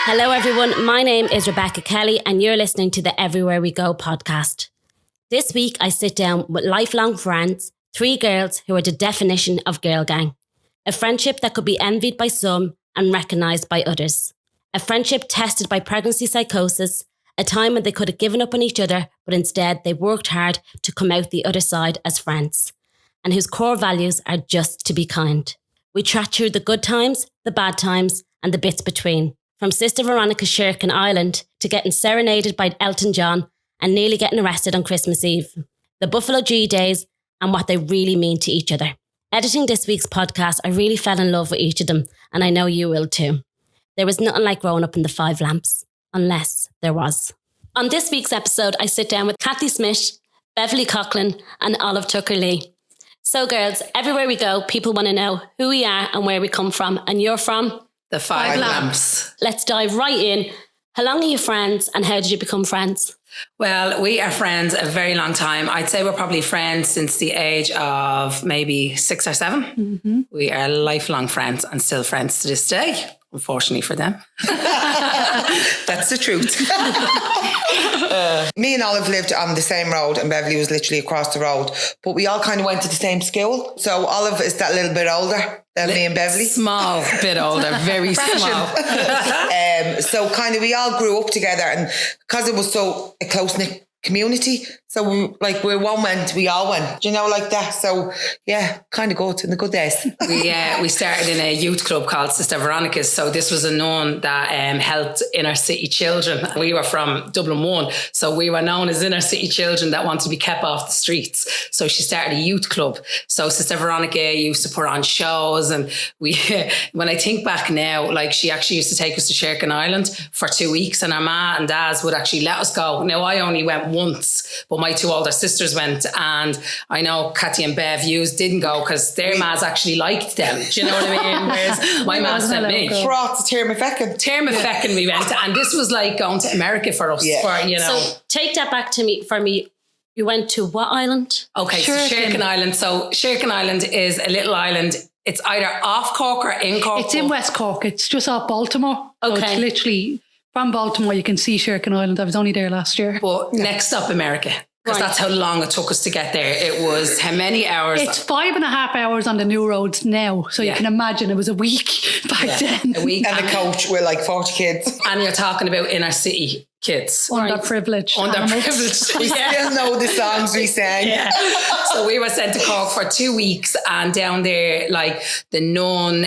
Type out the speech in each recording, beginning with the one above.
Hello everyone, my name is Rebecca Kelly and you're listening to the Everywhere We Go podcast. This week I sit down with lifelong friends, 3 girls who are the definition of girl gang. A friendship that could be envied by some and recognised by others. A friendship tested by pregnancy psychosis, a time when they could have given up on each other, but instead they worked hard to come out the other side as friends, and whose core values are just to be kind. We chat through the good times, the bad times, and the bits between. From Sister Veronicas Sherkin Island to getting serenaded by Elton John and nearly getting arrested on Christmas Eve. The Buffalo G days and what they really mean to each other. Editing this week's podcast, I really fell in love with each of them, and I know you will too. There was nothing like growing up in the 5 lamps, unless there was. On this week's episode, I sit down with Kathy Smith, Beverly Coughlin and Olive Tucker-Lee. So girls, everywhere we go, people want to know who we are and where we come from, and you're from? The 5 lamps. Let's dive right in. How long are you friends and how did you become friends? Well, we are friends a very long time. I'd say we're probably friends since the age of maybe 6 or 7. Mm-hmm. We are lifelong friends and still friends to this day, unfortunately for them. That's the truth. Me and Olive lived on the same road and Beverly was literally across the road. But we all kind of went to the same school. So Olive is that little bit older than me and Beverly. Small bit older, very small. So kind of we all grew up together, and because it was so a close-knit community, so we're one went, we all went, you know, like that. So yeah, kind of good in the good days. We started in a youth club called Sister Veronicas. So this was a nun that helped inner city children. We were from Dublin 1, so we were known as inner city children that wanted to be kept off the streets. So she started a youth club. So Sister Veronica used to put on shows, and we, when I think back now, like she actually used to take us to Sherkin Island for 2 weeks, and our ma and dads would actually let us go. Now I only went once, but my 2 older sisters went, and I know Kathy and Bev didn't go because their mas actually liked them. Do you know what I mean? Whereas my ma sent me. Brought to Termafeckin we went, and this was like going to America for us. Yeah. For, you know. So take that back to me. For me, you went to what island? Okay, so Sherkin Island. So Sherkin Island is a little island. It's either off Cork or in Cork. It's in West Cork. It's just off Baltimore. Okay. So it's literally from Baltimore. You can see Sherkin Island. I was only there last year. But next up, America. Because that's how long it took us to get there. It was how many hours? It's 5.5 hours on the new roads now. So you can imagine it was a week back then. A week. And the coach with like 40 kids. And you're talking about inner city kids. Underprivileged. Underprivileged. We still know the songs we sang. Yeah. So we were sent to Cork for 2 weeks, and down there, like the nun,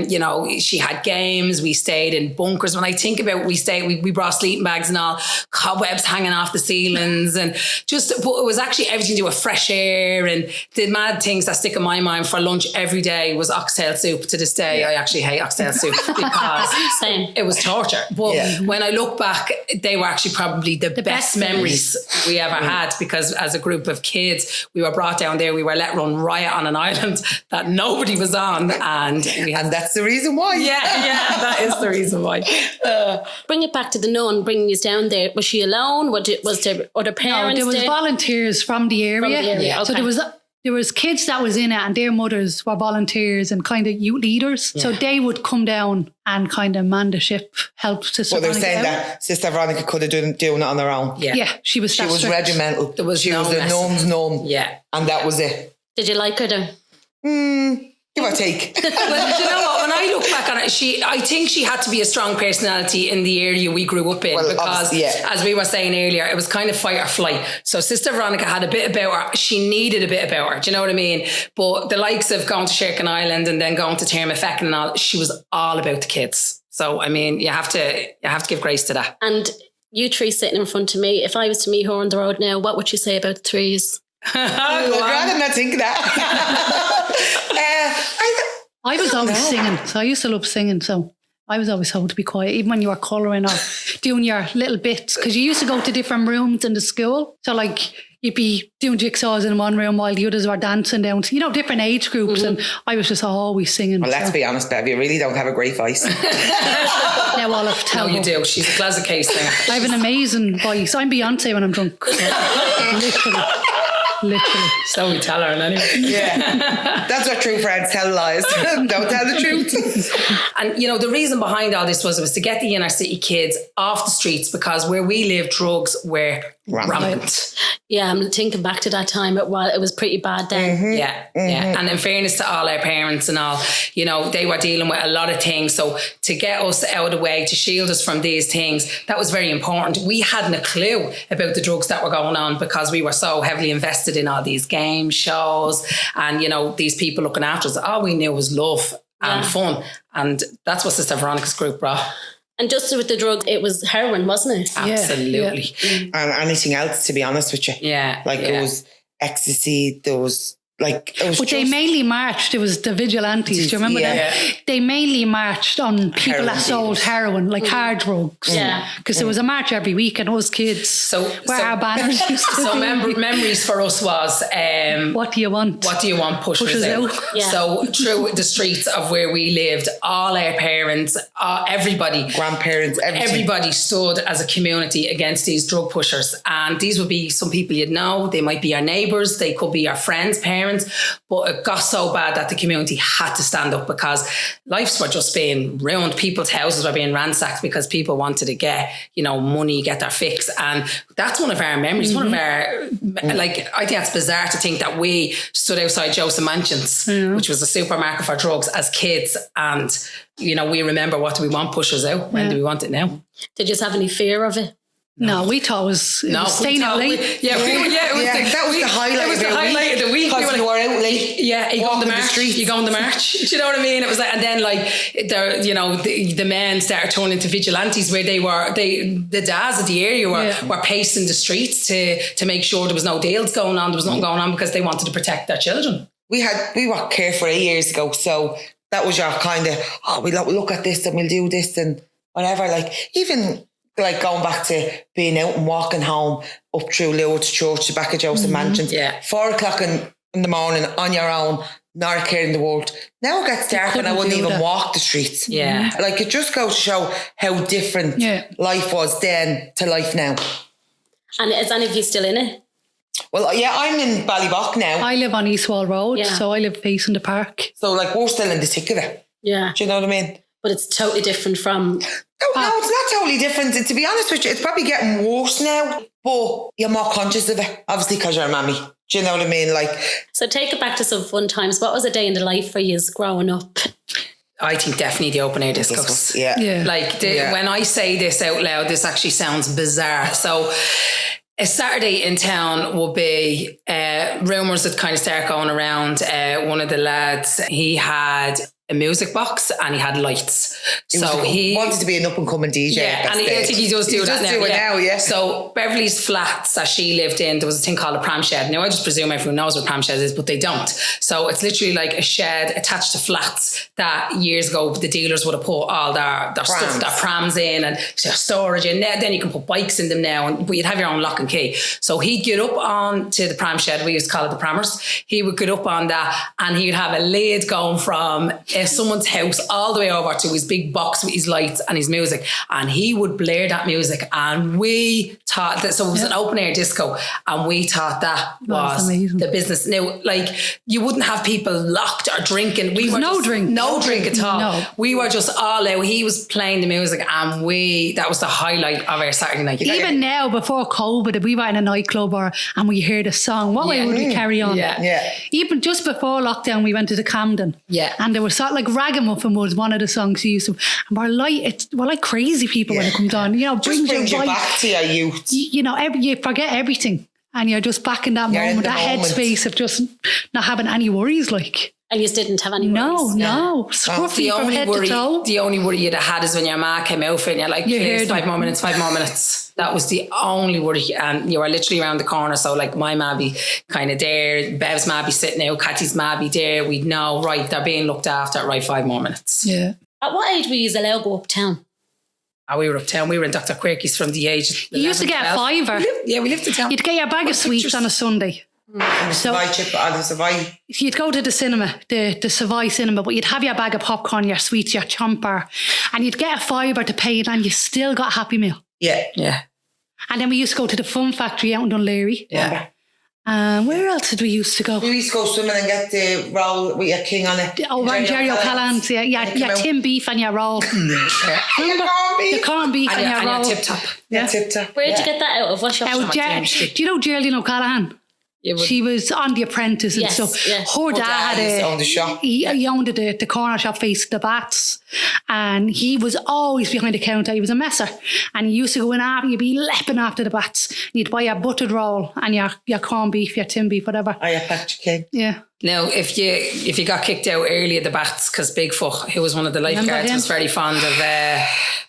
you know, she had games. We stayed in bunkers. When I think about it, we brought sleeping bags and all, cobwebs hanging off the ceilings, and but it was actually everything to do with fresh air. And the mad things that stick in my mind for lunch every day was oxtail soup. To this day, I actually hate oxtail soup because it was torture. But when I look back, they were actually probably the best memories we ever had, because as a group of kids, we were brought down there, we were let run riot on an island that nobody was on, and that's the reason why. Yeah, that is the reason why. Bring it back to the nun, bringing you down there. Was she alone? Was there other parents? No, there was there? volunteers from the area. Yeah. So Okay. there was kids that was in it, and their mothers were volunteers and kind of youth leaders. Yeah. So they would come down and kind of man the ship, help Sister Veronica. Well, they're saying that Sister Veronica could have done it on her own. Yeah, she was strict. regimental. She was the nun's nun. Yeah. And that was it. Did you like her though? Give or take. Well, you know what? When I look back on it, I think she had to be a strong personality in the area we grew up in, because, as we were saying earlier, it was kind of fight or flight. So Sister Veronica had a bit about her. She needed a bit about her. Do you know what I mean? But the likes of going to Sherkin Island and then going to Termafeckin and all, she was all about the kids. So I mean, you have to give grace to that. And you 3 sitting in front of me, if I was to meet her on the road now, what would you say about the 3s? I'd rather not think of that. I was always singing, so I used to love singing. So I was always told to be quiet, even when you were colouring or doing your little bits, because you used to go to different rooms in the school. So like you'd be doing jigsaws in one room while the others were dancing down to, different age groups. And I was just always singing. Well, let's be honest, Bev, you really don't have a great voice. Now all of tell. No, you do. She's a classic case singer. I have an amazing voice. I'm Beyonce when I'm drunk. Literally. So we tell her anyway. Yeah. That's what true friends tell lies. Don't tell the truth. And, you know, the reason behind all this was to get the inner city kids off the streets, because where we live, drugs were rampant. Yeah, I'm thinking back to that time. It was pretty bad then. Yeah. And in fairness to all our parents and all, you know, they were dealing with a lot of things. So to get us out of the way, to shield us from these things, that was very important. We hadn't a clue about the drugs that were going on because we were so heavily invested in all these game shows and, you know, these people looking after us. All we knew was love and fun. And that's what Sister Veronicas group brought. And just with the drugs, it was heroin, wasn't it? Absolutely. And anything else, to be honest with you. Yeah. It was ecstasy, there was But they mainly marched. It was the vigilantes. Do you remember that? They mainly marched on people that sold heroin, like hard drugs. Yeah. Because there was a march every week, and us kids, where our banners used to So memories for us was what do you want? What do you want? Push us out. Yeah. So through the streets of where we lived, all our parents, everybody, grandparents, everybody stood as a community against these drug pushers. And these would be some people you'd know. They might be our neighbours. They could be our friends, parents. But it got so bad that the community had to stand up because lives were just being ruined. People's houses were being ransacked because people wanted to get, you know, money, get their fix. And that's one of our memories. One of our, like, I think it's bizarre to think that we stood outside Joseph Mansions, which was a supermarket for drugs, as kids. And, you know, we remember, what do we want? Push us out. When do we want it now? Did you just have any fear of it? No, we thought it was staying out late. That was the highlight. It was the highlight of the week. Because we were out late. Yeah, you go on the march. You go on the march. Do you know what I mean? It was like, and then like the men started turning into vigilantes, where the dads of the area were pacing the streets to make sure there was no deals going on. There was nothing going on because they wanted to protect their children. We were carefree years ago, so that was your kind of we'll look at this and we'll do this and whatever. Like even. Like going back to being out and walking home up through Lourdes Church, the back of Joseph Mansions, 4 o'clock in the morning on your own, not a care in the world. Now it gets dark and I wouldn't even walk the streets. Yeah. Like it just goes to show how different life was then to life now. And is any of you still in it? Well, yeah, I'm in Ballybock now. I live on East Wall Road, so I live facing the park. So like we're still in the thick of it. Yeah. Do you know what I mean? But it's totally different from... No, it's not totally different. To be honest with you, it's probably getting worse now, but you're more conscious of it, obviously, because you're a mammy. Do you know what I mean? Like, so take it back to some fun times. What was a day in the life for you growing up? I think definitely the open air discos. Yeah. Like when I say this out loud, this actually sounds bizarre. So a Saturday in town will be rumours that kind of start going around. One of the lads, he had a music box and he had lights. He wanted to be an up and coming DJ. Yeah, and I think he does do that now. Yeah. So Beverly's flats that she lived in, there was a thing called a pram shed. Now I just presume everyone knows what a pram shed is, but they don't. So it's literally like a shed attached to flats that years ago the dealers would have put all their stuff, their prams in and storage in. Then you can put bikes in them now, but you'd have your own lock and key. So he'd get up on to the pram shed. We used to call it the prammers. He would get up on that and he'd have a lid going from someone's house all the way over to his big box with his lights and his music, and he would blare that music, and we thought that, so it was an open air disco, and we thought that was the business. Now, like, you wouldn't have people locked or drinking. We were no drink at all. No. We were just all out. He was playing the music, and that was the highlight of our Saturday night. Even now, before COVID, if we were in a nightclub and we heard a song, what way would we carry on? Yeah. Even just before lockdown, we went to the Camden. Yeah. And there was sort of like Ragamuffin was one of the songs he used to, and we're like crazy people when it comes on. You know, brings you back to your youth. You know, you forget everything, and you're just back in that moment, that headspace of just not having any worries, like. And you didn't have any worries? No. Scruffy from head to toe. The only worry you'd have had is when your ma came out for it and you're like, please, 5 more minutes. That was the only worry. And you were literally around the corner. So like my ma be kind of there, Bev's ma be sitting out, Kathy's ma be there. We'd know, right, they're being looked after, right, 5 more minutes. Yeah. At what age were you allowed to go uptown? We were uptown. We were in Dr. Quirky's from the age of 11, You used to get 12. a $5. We lived in town. You'd get your bag of sweets on a Sunday. So you'd go to the cinema, the Savoy cinema, but you'd have your bag of popcorn, your sweets, your chomper, and you'd get a $5 to pay it, and you still got a Happy Meal. Yeah. And then we used to go to the Fun Factory out in Dunleary. Yeah. Where else did we used to go? We used to go swimming and get the roll with your king on it. Oh, around Jerry O'Callaghan's, yeah, Tim beef and your roll. The corned beef and your roll. And your tip-top. Yeah, tip-top. Where did you get that out of? What shop? Do you know Geraldine O'Callaghan? She was on The Apprentice and stuff. Yes. Her dad owned the shop. He owned the corner shop facing the bats, and he was always behind the counter. He was a messer, and he used to go in after, you'd be leaping after the bats. And you'd buy your buttered roll and your corned beef, your tin beef, whatever. Oh, your Patrick King. Yeah. Now, if you got kicked out early at the bats, because Bigfoot, who was one of the lifeguards, was very fond of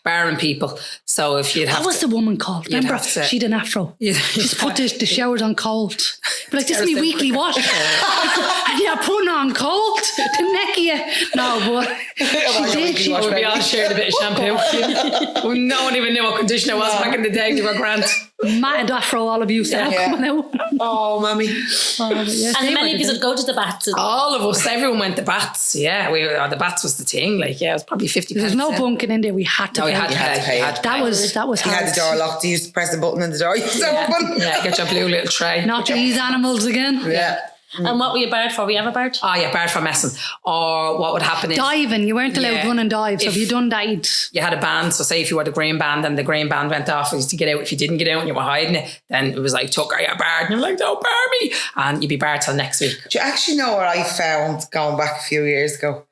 barring people. So if you'd have What was the woman called? Remember? she She'd an afro. Just put the showers on cold. But like, this is me weekly wash. And you're putting on cold to neck you. No, but she did. She we all shared a bit of shampoo. No one even knew what conditioner was back in the day. They were grand. Mad afro, all of you now coming out. Oh, mummy. And how many of you would go to the bats? All of us, everyone went to bats. Yeah, the bats was the thing. Like, yeah, it was probably 50 There's no bunking in there. We had to pay. We had to pay. That was You hard. had the door locked. You used to press the button and the door used to open. Yeah, get your blue little tray. Not these animals again. Yeah. And what were you barred for? Were you ever barred? Oh, yeah, barred for messing. Or what would happen is... Diving. You weren't allowed to run and dive. So if you done that, you had a band. So say if you were the green band and the green band went off, it was to get out. If you didn't get out and you were hiding it, then it was like, Tucker, you're barred. And you're like, don't bar me. And you'd be barred till next week. Do you actually know what I found going back a few years ago?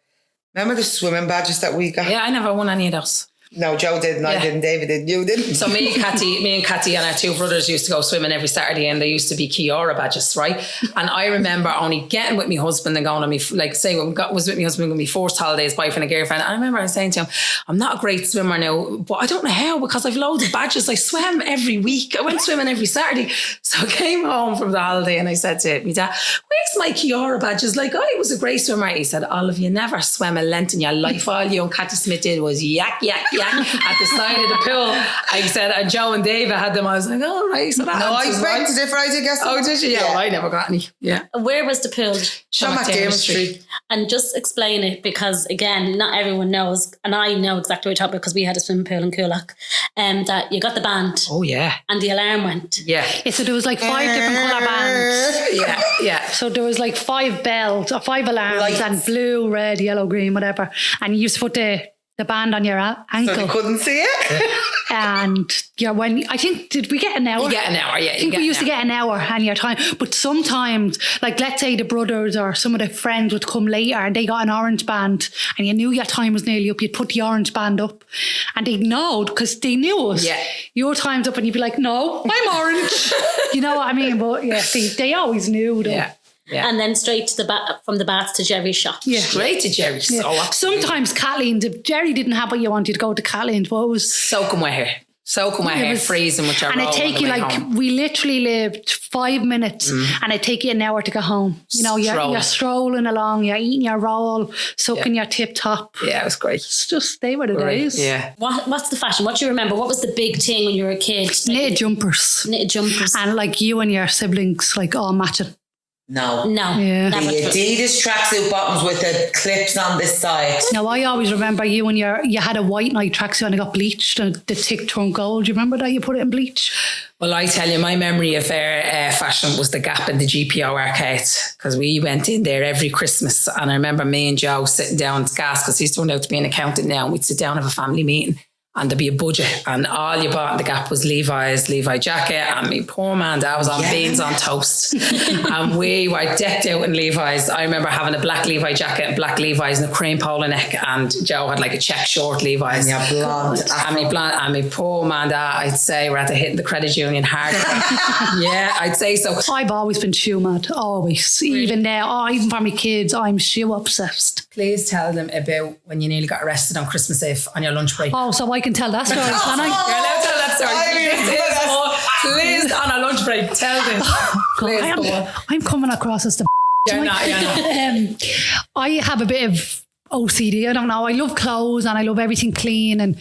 Remember the swimming badges that we got? Yeah, I never won any of those. No, Joe didn't, I didn't, David didn't, you didn't. So me and Catty and our two brothers used to go swimming every Saturday, and they used to be Kiora badges, right? And I remember only getting with my husband and going on me, like say when was with my husband on my first holidays, boyfriend and girlfriend. And I remember I saying to him, I'm not a great swimmer now, but I don't know how, because I've loads of badges. I swim every week. I went swimming every Saturday. So I came home from the holiday and I said to my dad, where's my Kiora badges? Like, I was a great swimmer. He said, Olive, you never swam a length in your life. All you and Catty Smith did was yak, yak, yak at the side of the pool. I said, and Joe and David had them. I was like, oh, right. So that I expected it, I guess. Oh, did you? Yeah, well, I never got any. Yeah. Where was the pool? Sean McDermott Street. And just explain it, because again, not everyone knows, and I know exactly what you're talking about because we had a swimming pool in Coolock, that you got the band. Oh, yeah. And the alarm went. Yeah. So there was like 5 different colour bands. Yeah. So there was like 5 bells or 5 alarms, lights, and blue, red, yellow, green, whatever. And you used to put the band on your ankle. So you couldn't see it? And I think, did we get an hour? You get an hour, yeah. I think we used to get an hour and your time. But sometimes, like let's say the brothers or some of the friends would come later and they got an orange band and you knew your time was nearly up, you'd put the orange band up and they'd know because they knew us. Yeah. Your time's up and you'd be like, no, I'm orange. You know what I mean? But yeah, they always knew though. Yeah. Yeah. And then straight to from the bats to Jerry's shop. Yeah. Straight to Jerry's. Yeah. Oh, sometimes Kathleen's, if Jerry didn't have what you wanted to go to Kathleen's, but it was soaking wet hair. Soaking wet hair, freezing with your roll. And it'd take you like, home. We literally lived 5 minutes and it'd take you an hour to get home. You know, you're strolling along, you're eating your roll, sucking your tip top. Yeah, it was great. It's just, they were the days. Yeah. What's the fashion? What do you remember? What was the big thing when you were a kid? Knitted jumpers. Knitted jumpers. And like you and your siblings, like all matching. No. Yeah. The Adidas tracksuit bottoms with the clips on this side. Now, I always remember you and you had a white night tracksuit and it got bleached and the tick turned gold. Do you remember that? You put it in bleach? Well, I tell you, my memory of fashion was the Gap in the GPO arcade, because we went in there every Christmas. And I remember me and Joe sitting down at gas, because he's turned out to be an accountant now, and we'd sit down and have a family meeting. And there'd be a budget, and all you bought in the Gap was Levi jacket, and me poor man, Dad was on beans on toast. And we were decked out in Levi's. I remember having a black Levi jacket and black Levi's and a cream polo neck, and Joe had like a check short Levi's. And your blonde. And me poor man, Dad, I'd say we're at the hitting the credit union hard. Yeah, I'd say so. I've always been shoe mad, always. Really? Even now, even for my kids, I'm shoe obsessed. Please tell them about when you nearly got arrested on Christmas Eve on your lunch break. Oh, so I can tell that story, can I? You're allowed to tell that story. Please, on a lunch break, tell them. Please, I'm coming across as the You're not. I have a bit of OCD. I don't know. I love clothes and I love everything clean, and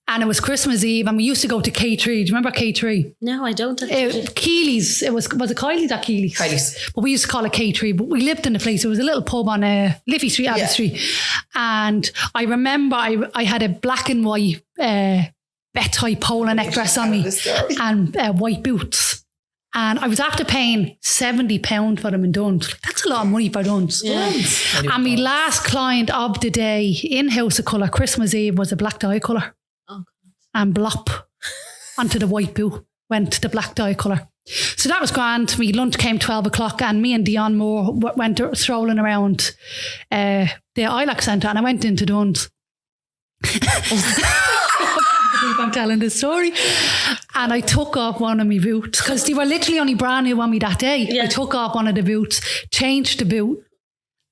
it was Christmas Eve and we used to go to K3. Do you remember K3? No, I don't. Keely's. Was it Kylie's or Keely's? Kylie's. But we used to call it K3. But we lived in the place. It was a little pub on Liffey Street, Abbey Street. And I remember I had a black and white bet-tie polo neck dress on me and white boots. And I was after paying £70 for them in Duns. Like, that's a lot of money for Duns. Yeah. And my last client of the day in House of Colour, Christmas Eve, was a black dye colour. Oh, And blop onto the white boot went the black dye colour. So that was grand. My lunch came 12 o'clock and me and Dion Moore went strolling around the ILAC Centre, and I went into Duns. I'm telling the story. And I took off one of my boots because they were literally only brand new on me that day. Yeah. I took off one of the boots, changed the boot,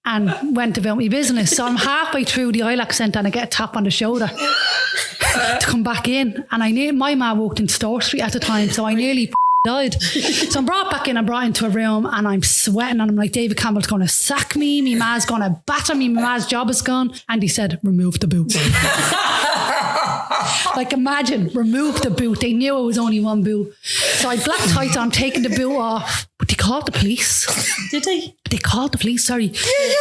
and went about my business. So I'm halfway through the ILAC Centre and I get a tap on the shoulder to come back in. And my ma walked in Store Street at the time, so I nearly died. So I'm brought back in, I'm brought into a room and I'm sweating and I'm like, David Campbell's going to sack me, my ma's going to batter me, my ma's job is gone. And he said, remove the boot. Like, imagine, remove the boot. They knew it was only one boot. So I had black tights on, I'm taking the boot off. But they called the police. Did they? They called the police, sorry. Yeah, you're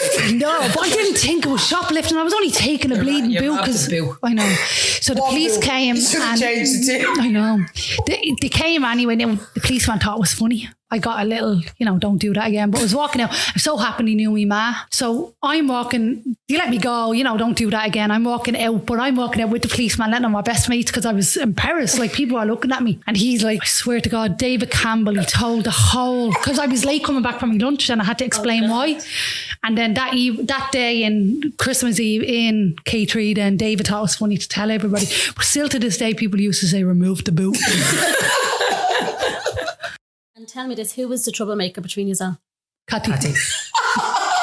shoplifting. No, but I didn't think it was shoplifting. I was only taking a bleeding boot because I know. So the police came You should have changed it too. I know. They came anyway. And the policeman thought it was funny. I got a little, don't do that again. But I was walking out. I'm so happy he knew me ma. So I'm walking. You let me go. Don't do that again. I'm walking out, but I'm walking out with the policeman, letting him my best mates because I was embarrassed. Like, people are looking at me, and he's like, I swear to God, David Campbell. He told the whole, because I was late coming back from my lunch, and I had to explain why. And then that day in Christmas Eve in K3, then David thought it was funny to tell everybody. But still to this day, people used to say, remove the boot. And tell me this, who was the troublemaker between you all? Catty.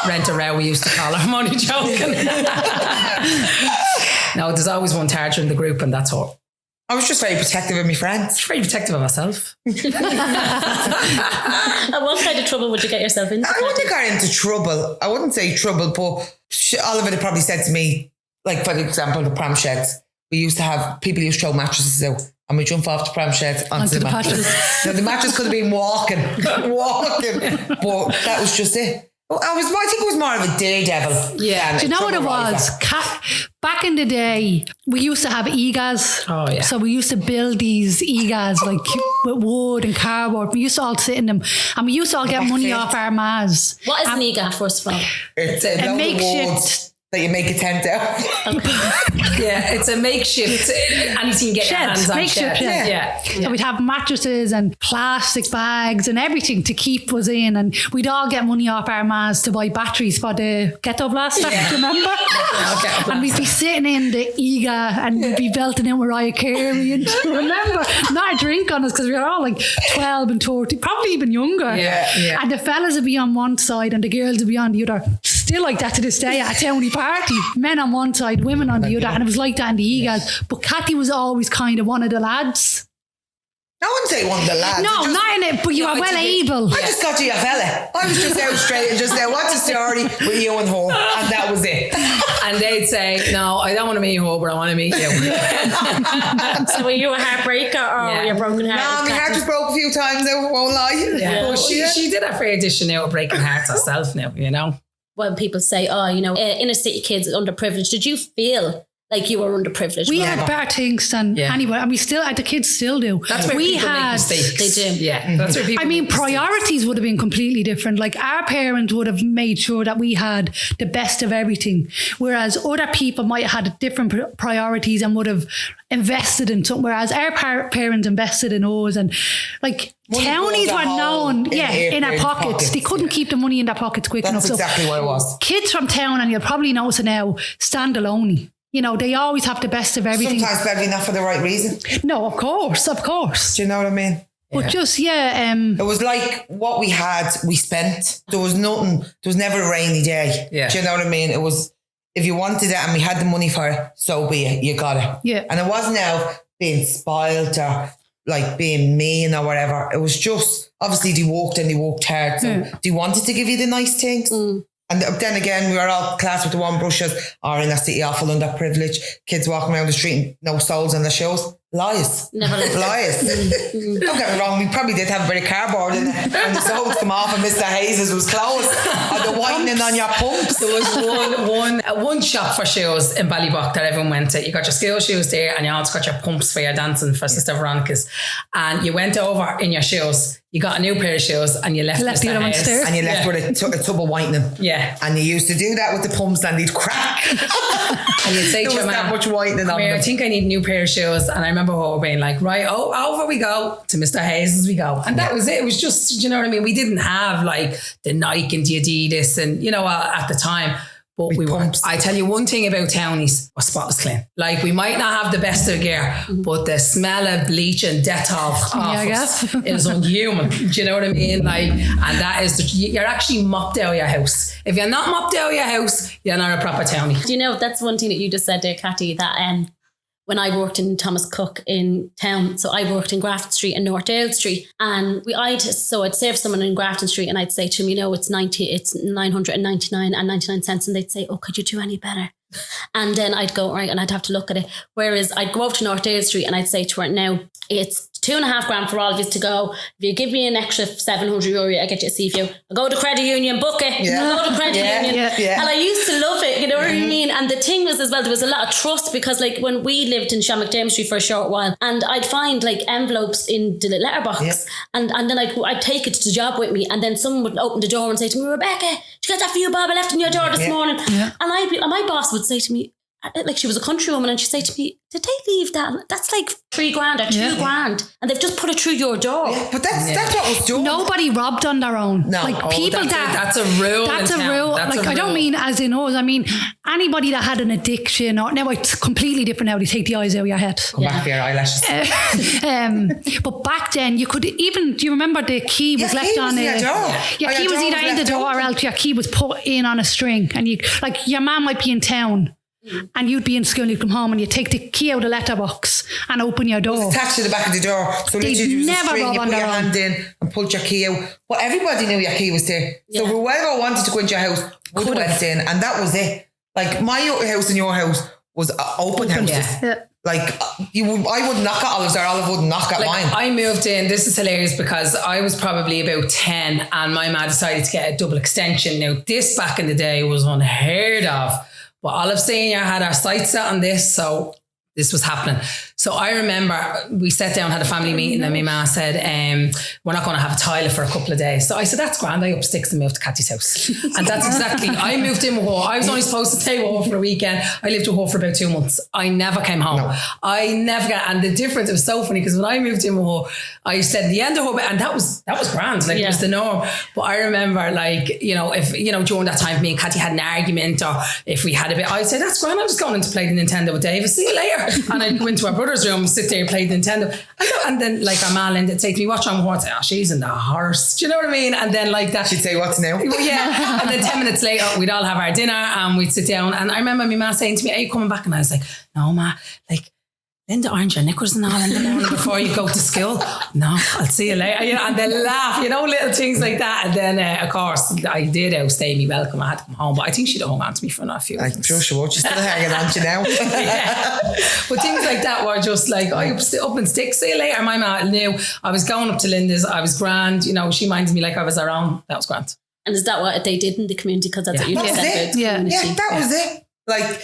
Rent a row, we used to call her. I'm only joking. No, there's always one tartar in the group, and that's all. I was just very protective of my friends. Very protective of myself. And what kind of trouble would you get yourself into? I wouldn't have got into trouble. I wouldn't say trouble, but Oliver had probably said to me, like, for example, the pram sheds. We used to have people used to throw mattresses out, and we jump off the pram sheds onto the mattress. Now, the mattress could have been walking, but that was just it. I think it was more of a daredevil. Yeah. Do you know what it was? Back in the day, we used to have EGAs. Oh, yeah. So we used to build these EGAs like with wood and cardboard. We used to all sit in them, and we used to all get money off our mas. What is an EGA, first of all? It's a makeshift that you make a tent out. Yeah, it's a makeshift. Anything you get your hands on. Makeshift shed. Yeah. So we'd have mattresses and plastic bags and everything to keep us in, and we'd all get money off our mas to buy batteries for the ghetto blaster. Yeah. Do you remember? And we'd be sitting in the EGA and we'd be belting in Mariah Carey. And remember, not a drink on us because we were all like 12 and 13, probably even younger. Yeah. And the fellas would be on one side and the girls would be on the other. Still like that to this day at a towny party. Men on one side, women on the other, and it was like that in the EGAs. But Cathy was always kind of one of the lads. I wouldn't say one of the lads. No, not in it, but you are well able. I just got you a fella. I was just out straight and just said, what's the story with you and her? And that was it. And they'd say, no, I don't want to meet her, but I want to meet you. So were you a heartbreaker or your broken heart? No, my heart was broke a few times, I won't lie. Yeah. Well, she did a fair edition now of breaking hearts herself now, When people say, inner city kids underprivileged, did you feel like you were underprivileged? We had better things than anywhere, and the kids still do. That's where people make mistakes. They do. Yeah, that's where people priorities would have been completely different. Like, our parents would have made sure that we had the best of everything, whereas other people might have had different priorities and would have invested in something, whereas our parents invested in us. And like, townies were known in our pockets. They couldn't keep the money in their pockets quick enough. That's exactly what it was. Kids from town, and you'll probably notice it now, stand alone. They always have the best of everything. Sometimes probably not for the right reason. No, of course. Do you know what I mean? But just, it was like what we had, we spent. There was nothing, there was never a rainy day. Yeah. Do you know what I mean? It was, if you wanted it and we had the money for it, so be it, you got it. Yeah. And it wasn't now being spoiled or like being mean or whatever. It was just, obviously they worked hard. So they wanted to give you the nice things. And then again, we were all class with the one brushes or in a city awful underprivileged, kids walking around the street and no soles on their shoes. Lies. Never left. Lies. Don't get me wrong, we probably did have a bit of cardboard in it and the soaps come off and Mr. Hayes' was closed. Or the whitening on your pumps. There was one shop for shoes in Ballybuck that everyone went to. You got your school shoes there and you also got your pumps for your dancing for Sister Veronica's. And you went over in your shoes, you got a new pair of shoes and you left the other one stairs. And you left with a tub of whitening. Yeah. And you used to do that with the pumps and they'd crack. And you'd say there to your was that man, much whitening on them. I think I need a new pair of shoes. And I remember her being like, right, over we go to Mr. Hayes' we go. And that was it. It was just, you know what I mean? We didn't have like the Nike and the Adidas and, you know, at the time. But we were. I tell you one thing about townies, our spot was clean. Like we might not have the best of gear, but the smell of bleach and Dettol is unhuman. Do you know what I mean? Like, and that is, you're actually mopped out of your house. If you're not mopped out of your house, you're not a proper townie. Do you know, that's one thing that you just said there, Cathy, that when I worked in Thomas Cook in town, so I worked in Grafton Street and North Dale Street, and I'd serve someone in Grafton Street and I'd say to him, you know, it's 999 and 99 cents, and they'd say, oh, could you do any better? And then I'd go, right, and I'd have to look at it. Whereas I'd go over to North Dale Street and I'd say to her, now it's $2.5 grand for all of you to go. If you give me an extra €700, I get you a sea view. I go to credit union, book it. I go to credit union. Yeah. And I used to love it, you know what I mean? And the thing was as well, there was a lot of trust because like when we lived in Shamrock Street for a short while, and I'd find like envelopes in the letterbox and then I'd take it to the job with me, and then someone would open the door and say to me, Rebecca, did you get that for you, Bob? I left in your door this morning. And my boss would say to me, like she was a country woman, and she'd say to me, did they leave that? That's like $3 grand or $2 grand, and they've just put it through your door. Yeah, but that's what was done. Nobody robbed on their own. No. Like people that's a rule. That's a rule. Like I don't mean as in us. I mean anybody that had an addiction, or now it's completely different now. They take the eyes out of your head. Come back for your eyelashes. But back then you could even. Do you remember the key was left on it? Your key was either in the door or else your key was put in on a string, and you like your mum might be in town. And you'd be in school, you'd come home and you'd take the key out of the letterbox and open your door. It was attached to the back of the door. So literally you never string, you put your hand in and pulled your key out. But everybody knew your key was there. So whoever wanted to go into your house would have went in, and that was it. Like my house and your house was open houses. Yeah. Like I would knock at Olive's or Olive wouldn't knock at mine. I moved in, this is hilarious because I was probably about 10 and my mum decided to get a double extension. Now this back in the day was unheard of. But Olive Senior had our sights set on this, so this was happening. So I remember we sat down, had a family meeting, and my ma said, we're not going to have a toilet for a couple of days. So I said, that's grand. I up sticks and moved to Cathy's house. And that's exactly, I moved in with her. I was only supposed to stay with her for a weekend. I lived with her for about 2 months. I never came home. No. I never got, and the difference, it was so funny because when I moved in with her, I said the end of her, and that was grand. Like it was the norm. But I remember like, you know, if, you know, during that time, me and Cathy had an argument, or if we had a bit, I'd say, that's grand. I'm just going in to play the Nintendo with David. See you later. And I'd go into our brother's room, sit there and play Nintendo. And then like our ma would say to me, watch on what? Oh, she's in the horse. Do you know what I mean? And then like that. She'd say, what's new? Yeah. And then 10 minutes later, we'd all have our dinner and we'd sit down. And I remember my ma saying to me, are you coming back? And I was like, no, ma, like, Linda, aren't your knickers and all in the morning before you go to school? No, I'll see you later. You know, and then laugh, you know, little things like that. And then, of course, I did outstay me welcome. I had to come home, but I think she'd hung on to me for a few months. I'm sure she would. She's still hanging on to you now. Yeah. But things like that were just like, I up and stick. See you later. My mum knew I was going up to Linda's. I was grand. You know, she minded me like I was her own. That was grand. And is that what they did in the community? Because that's what you just said. Yeah, that was it. Like,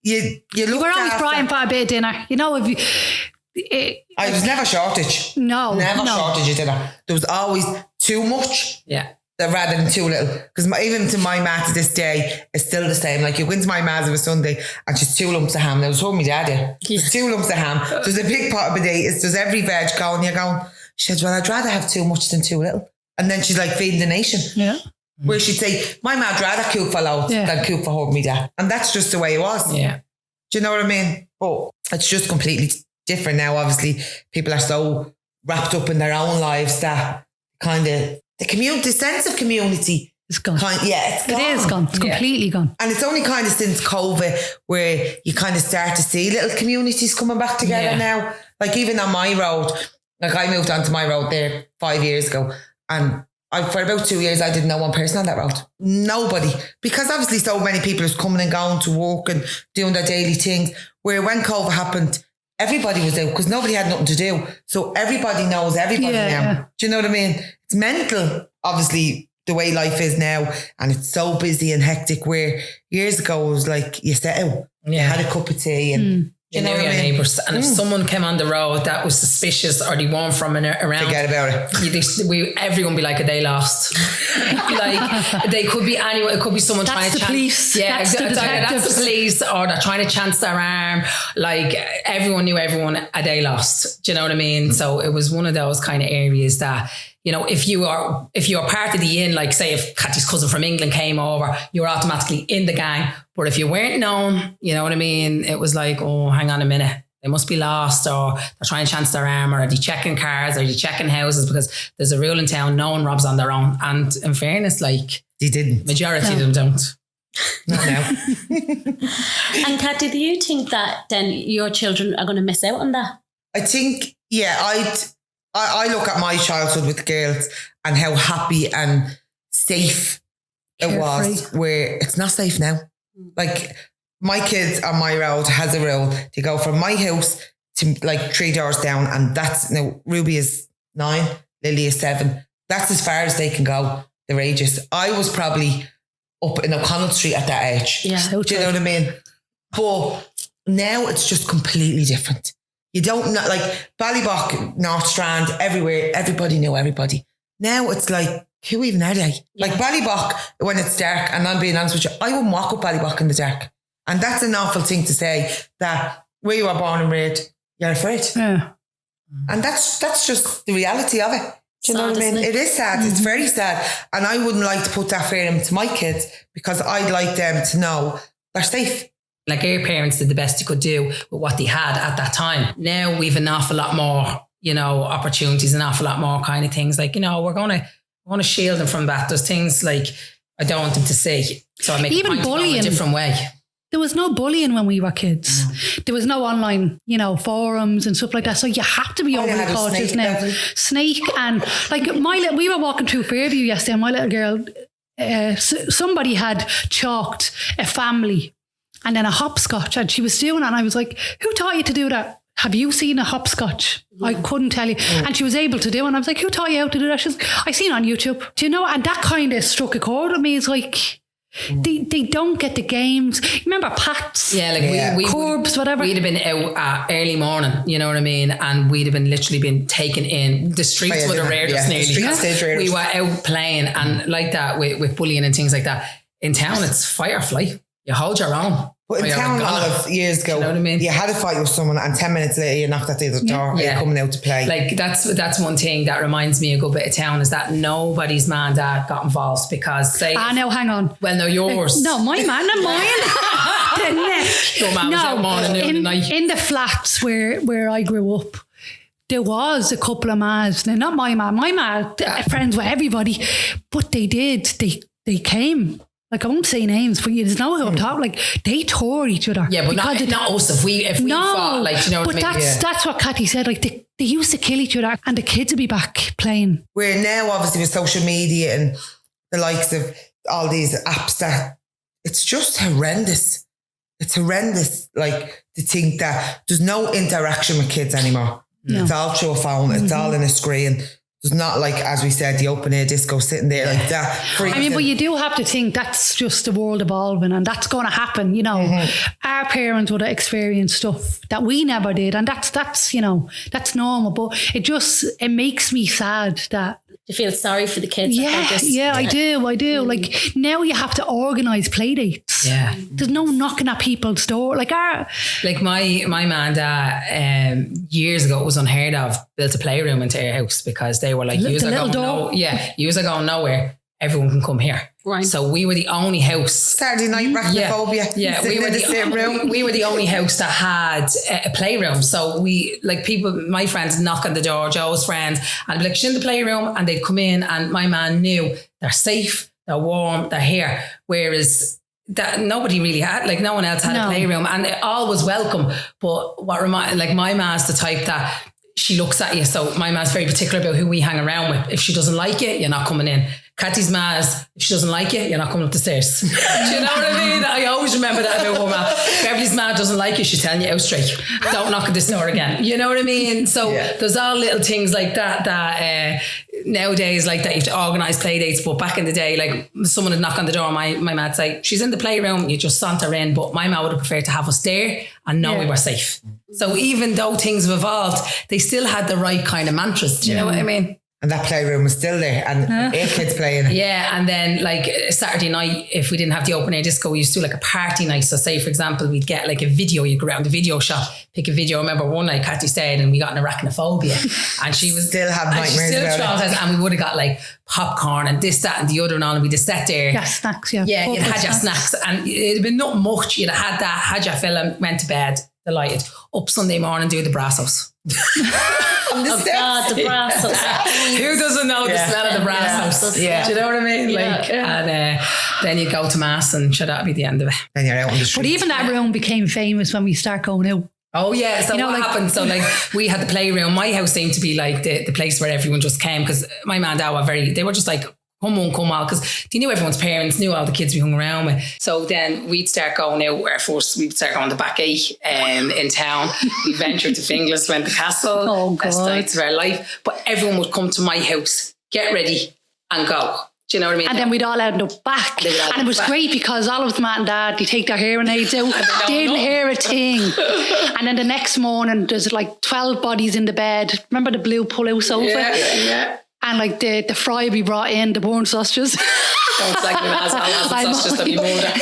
You were always Brian for a bit of dinner. You know, I was never shortage. No. Shortage of dinner. There was always too much. Yeah. Rather than too little. Because even to my ma to this day, it's still the same. Like you go into my ma's of a Sunday and she's 2 lumps of ham. Now, I was told me dad, there's 2 lumps of ham. There's a big pot of potatoes. There's every veg going. You're going, she said, well, I'd rather have too much than too little. And then she's like feeding the nation. Yeah. Where she'd say, my ma'd rather cook for loads than cook for her, me dad. And that's just the way it was. Yeah. Do you know what I mean? But it's just completely different now. Obviously, people are so wrapped up in their own lives that kind of the sense of community is gone. It's gone. It is gone. It's completely gone. And it's only kind of since COVID where you kind of start to see little communities coming back together now. Like even on my road, like I moved onto my road there 5 years ago, and for about 2 years, I didn't know one person on that road. Nobody. Because obviously so many people is coming and going to work and doing their daily things. Where when COVID happened, everybody was out because nobody had nothing to do. So everybody knows everybody now. Yeah. Do you know what I mean? It's mental, obviously, the way life is now. And it's so busy and hectic, where years ago it was like you sat out, you had a cup of tea and you knew your neighbours. And if someone came on the road that was suspicious or they weren't from around, forget about it. Everyone be like, a day lost. Like, they could be anyone. It could be someone trying to the police. Yeah, That's the that's the police, or they're trying to chance their arm. Like, everyone knew everyone, a day lost. Do you know what I mean? So it was one of those kind of areas that, you know, if you're part of the inn, like say if Kathy's cousin from England came over, you're automatically in the gang. But if you weren't known, you know what I mean? It was like, oh, hang on a minute. They must be lost, or they're trying to chance their arm, or are they checking cars, or are they checking houses? Because there's a rule in town, no one robs on their own. And in fairness, like, They didn't. majority of them don't. Not now. And Kathy, do you think that then your children are going to miss out on that? I think, I look at my childhood with the girls and how happy and safe it was, where it's not safe now. Like, my kids on my road has a rule to go from my house to like 3 doors down, and that's, now Ruby is 9, Lily is 7. That's as far as they can go. Their ages. I was probably up in O'Connell Street at that age. Yeah. Do you know what I mean? But now it's just completely different. You don't know, like Ballybock, North Strand, everywhere, everybody knew everybody. Now it's like, who even are they? Yeah. Like Ballybock, when it's dark, and I'm being honest with you, I wouldn't walk up Ballybock in the dark. And that's an awful thing to say, that where you were born and reared, you're afraid. Yeah. And that's just the reality of it. Do you know what I Sad, mean? isn't it? It is sad. It's very sad. And I wouldn't like to put that fear into my kids, because I'd like them to know they're safe. Like, our parents did the best they could do with what they had at that time. Now we've an awful lot more, you know, opportunities, an awful lot more kind of things. Like, you know, we're going to shield them from that. There's things like I don't want them to see. So I make Even a point bullying. a different way. There was no bullying when we were kids. There was no online, you know, forums and stuff like that. So you have to be All you overly had was cautious Snake, now. Beverly. Snake, and like we were walking through Fairview yesterday, and my little girl, somebody had chalked a family and then a hopscotch, and she was doing it, and I was like, who taught you to do that? Have you seen a hopscotch? I couldn't tell you. And she was able to do it. And I was like, who taught you how to do that? She's, I seen it on YouTube. Do you know? And that kind of struck a chord with me. It's like, they don't get the games. You remember Pats? Yeah, like we Corbs, whatever. We'd have been out early morning, you know what I mean? And we'd have been literally been taken in. The streets would have reared us nearly. The streets did rear us. We were out playing and like that with bullying and things like that. In town, it's fire fly. You hold your own. But in town, Olive, years ago, you know what I mean? You had a fight with someone, and 10 minutes later you knocked at the other door, Yeah. you're coming out to play. Like, that's one thing that reminds me a good bit of town, is that nobody's man dad got involved, because say, No, hang on. well, no, yours. No, my man, not mine. The neck. Your man was out morning, noon, and night. in the flats where I grew up, there was a couple of ma's. Now, not my man. My man, friends with everybody, but they came. Like, I won't say names, but you know who I'm talking. Like, they tore each other. Yeah, but not us. If we fought, like, you know what I mean? But that's what Kathy said. Like, they used to kill each other, and the kids would be back playing. Where now, obviously, with social media and the likes of all these apps, that it's just horrendous. It's horrendous, like, to think that there's no interaction with kids anymore. No. It's all through a phone. It's all in a screen. There's not, like, as we said, the open air disco sitting there like that. I mean, but you do have to think that's just the world evolving, and that's going to happen. You know, our parents would have experienced stuff that we never did, and that's you know, that's normal. But it makes me sad that. You feel sorry for the kids. I do. Like, now you have to organise play dates. Yeah. There's no knocking at people's door. Like my mum and dad, years ago, it was unheard of, built a playroom into our house, because they were like, you are going nowhere. Everyone can come here. Right. So we were the only house. Saturday night arachnophobia. Yeah, we were the same room. We were the only house that had a playroom. So we, like, people, my friends knock on the door, Joe's friends, and I'd be like, she's in the playroom, and they'd come in, and my man knew they're safe, they're warm, they're here. Whereas that nobody really had, like, no one else had a playroom, and it all was welcome. But my man's the type that she looks at you. So my ma's very particular about who we hang around with. If she doesn't like it, you're not coming in. Kathy's ma's, if she doesn't like it, you're not coming up the stairs. Do you know what I mean? I always remember that about woman. If Beverly's ma doesn't like you, she's telling you out straight. Don't knock at this door again. You know what I mean? So there's all little things like that nowadays, like that you have to organise play dates. But back in the day, like someone would knock on the door, my ma'd say, she's in the playroom, you just saunter in. But my ma would have preferred to have us there and know we were safe. So even though things have evolved, they still had the right kind of mantras. Do you know what I mean? And that playroom was still there and 8 kids playing it. Yeah, and then like Saturday night, if we didn't have the open air disco, we used to do like a party night. So say, for example, we'd get like a video, you go around the video shop, pick a video. I remember one night Kathy stayed and we got an arachnophobia and she was still have nightmares about it. And we would have got like popcorn and this, that and the other and all, and we'd have sat there. Yeah, snacks, Yeah, you'd had your snacks and it'd been not much. You'd have had that, had your film, went to bed, delighted. Up Sunday morning, do the Brassos. Oh God, the Brassos. Who doesn't know the smell of the Brassos? Yeah. Do you know what I mean? Yeah. Like, and then you go to mass and sure, that'll be the end of it. Then you're out on the street. But even that room became famous when we start going out. Oh yeah, so what happened? So like we had the playroom. My house seemed to be like the place where everyone just came because my man and dad were they were just like, come on, come on, because they knew everyone's parents, knew all the kids we hung around with. So then we'd start going out where first we'd start going to back 8 in town. We ventured to Finglas, went to Castle. Oh Best God. nights of our life. But everyone would come to my house, get ready and go. Do you know what I mean? And then we'd all end up back. And it was great because all of them and dad, they take their hearing aids out, didn't hear a thing. And then the next morning, there's like 12 bodies in the bed. Remember the blue pull-out sofa? Yeah. And like the fry we brought in, the born sausages. Don't like me, I'll have the sausages to be older.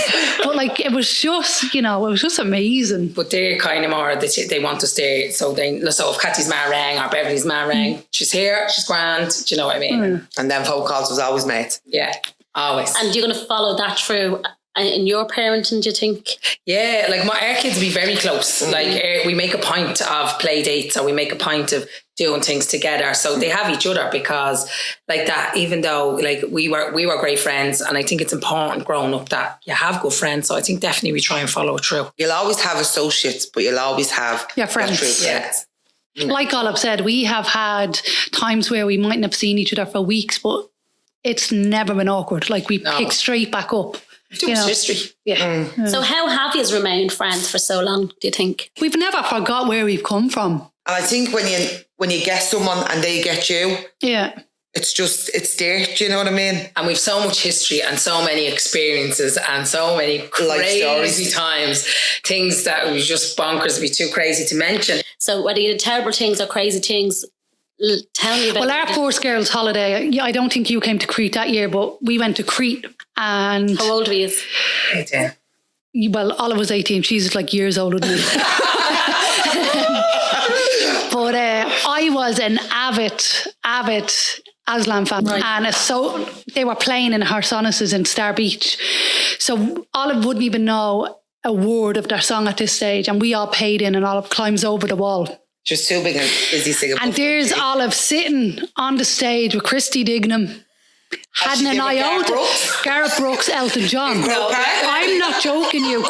But like, it was just, it was just amazing. But they're kind of more, they want us there. So if Kathy's ma rang or Beverly's ma rang, she's here, she's grand. Do you know what I mean? And then phone calls was always made. Yeah, always. And you're going to follow that through in your parenting, do you think? Yeah, like our kids will be very close. Like we make a point of play dates or we make a point of doing things together. So they have each other because like that, even though like we were great friends, and I think it's important growing up that you have good friends. So I think definitely we try and follow it through. You'll always have associates, but you'll always have your friends. True friends. Like Olive said, we have had times where we mightn't have seen each other for weeks, but it's never been awkward. Like we pick straight back up. It's history. Yeah. So how have you remained friends for so long, do you think? We've never forgot where we've come from. And I think when you get someone and they get you, it's there. Do you know what I mean? And we've so much history and so many experiences and so many crazy times, things that we just bonkers, be too crazy to mention. So whether you did terrible things or crazy things, tell me about. Well, our first girls' holiday, I don't think you came to Crete that year, but we went to Crete. And how old were you? 18. Well, Olive was 18. She's like years older than me. But I was an avid Aslan fan. Right. And so they were playing in Harsonis's in Star Beach. So Olive wouldn't even know a word of their song at this stage. And we all paid in and Olive climbs over the wall. Just too big and busy singing. And there's Olive sitting on the stage with Christy Dignam. Hadn't an iota. Gareth Brooks, Elton John. I'm not joking you.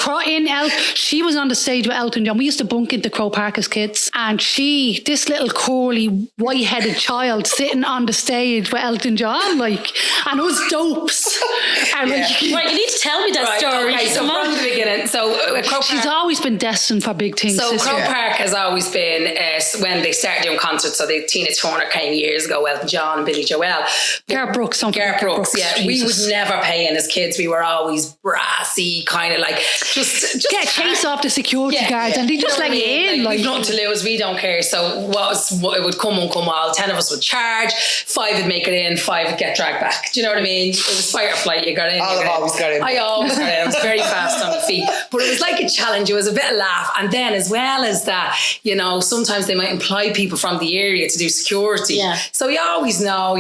She was on the stage with Elton John. We used to bunk into Crow Park as kids. And this little curly, white-headed child sitting on the stage with Elton John, and it was dopes. Right, you need to tell me that story. Okay, so from the beginning. So Crow Park, she's always been destined for big things. So Crow Park has always been, when they started doing concerts, so the Tina Turner came years ago, Elton John and Billy Joel. Gareth Brooks, Gareth Brooks, yeah. Jesus. We would never pay in as kids. We were always brassy, kind of like just get chase off the security guards and they just let you in. We've nothing to lose, we don't care. So it would come all, 10 of us would charge, 5 would make it in, 5 would get dragged back. Do you know what I mean? It was fight or flight, you got in. I always got in. I always got in. I was very fast on the feet. But it was like a challenge, it was a bit of laugh. And then as well as that, sometimes they might employ people from the area to do security. Yeah. So you always know,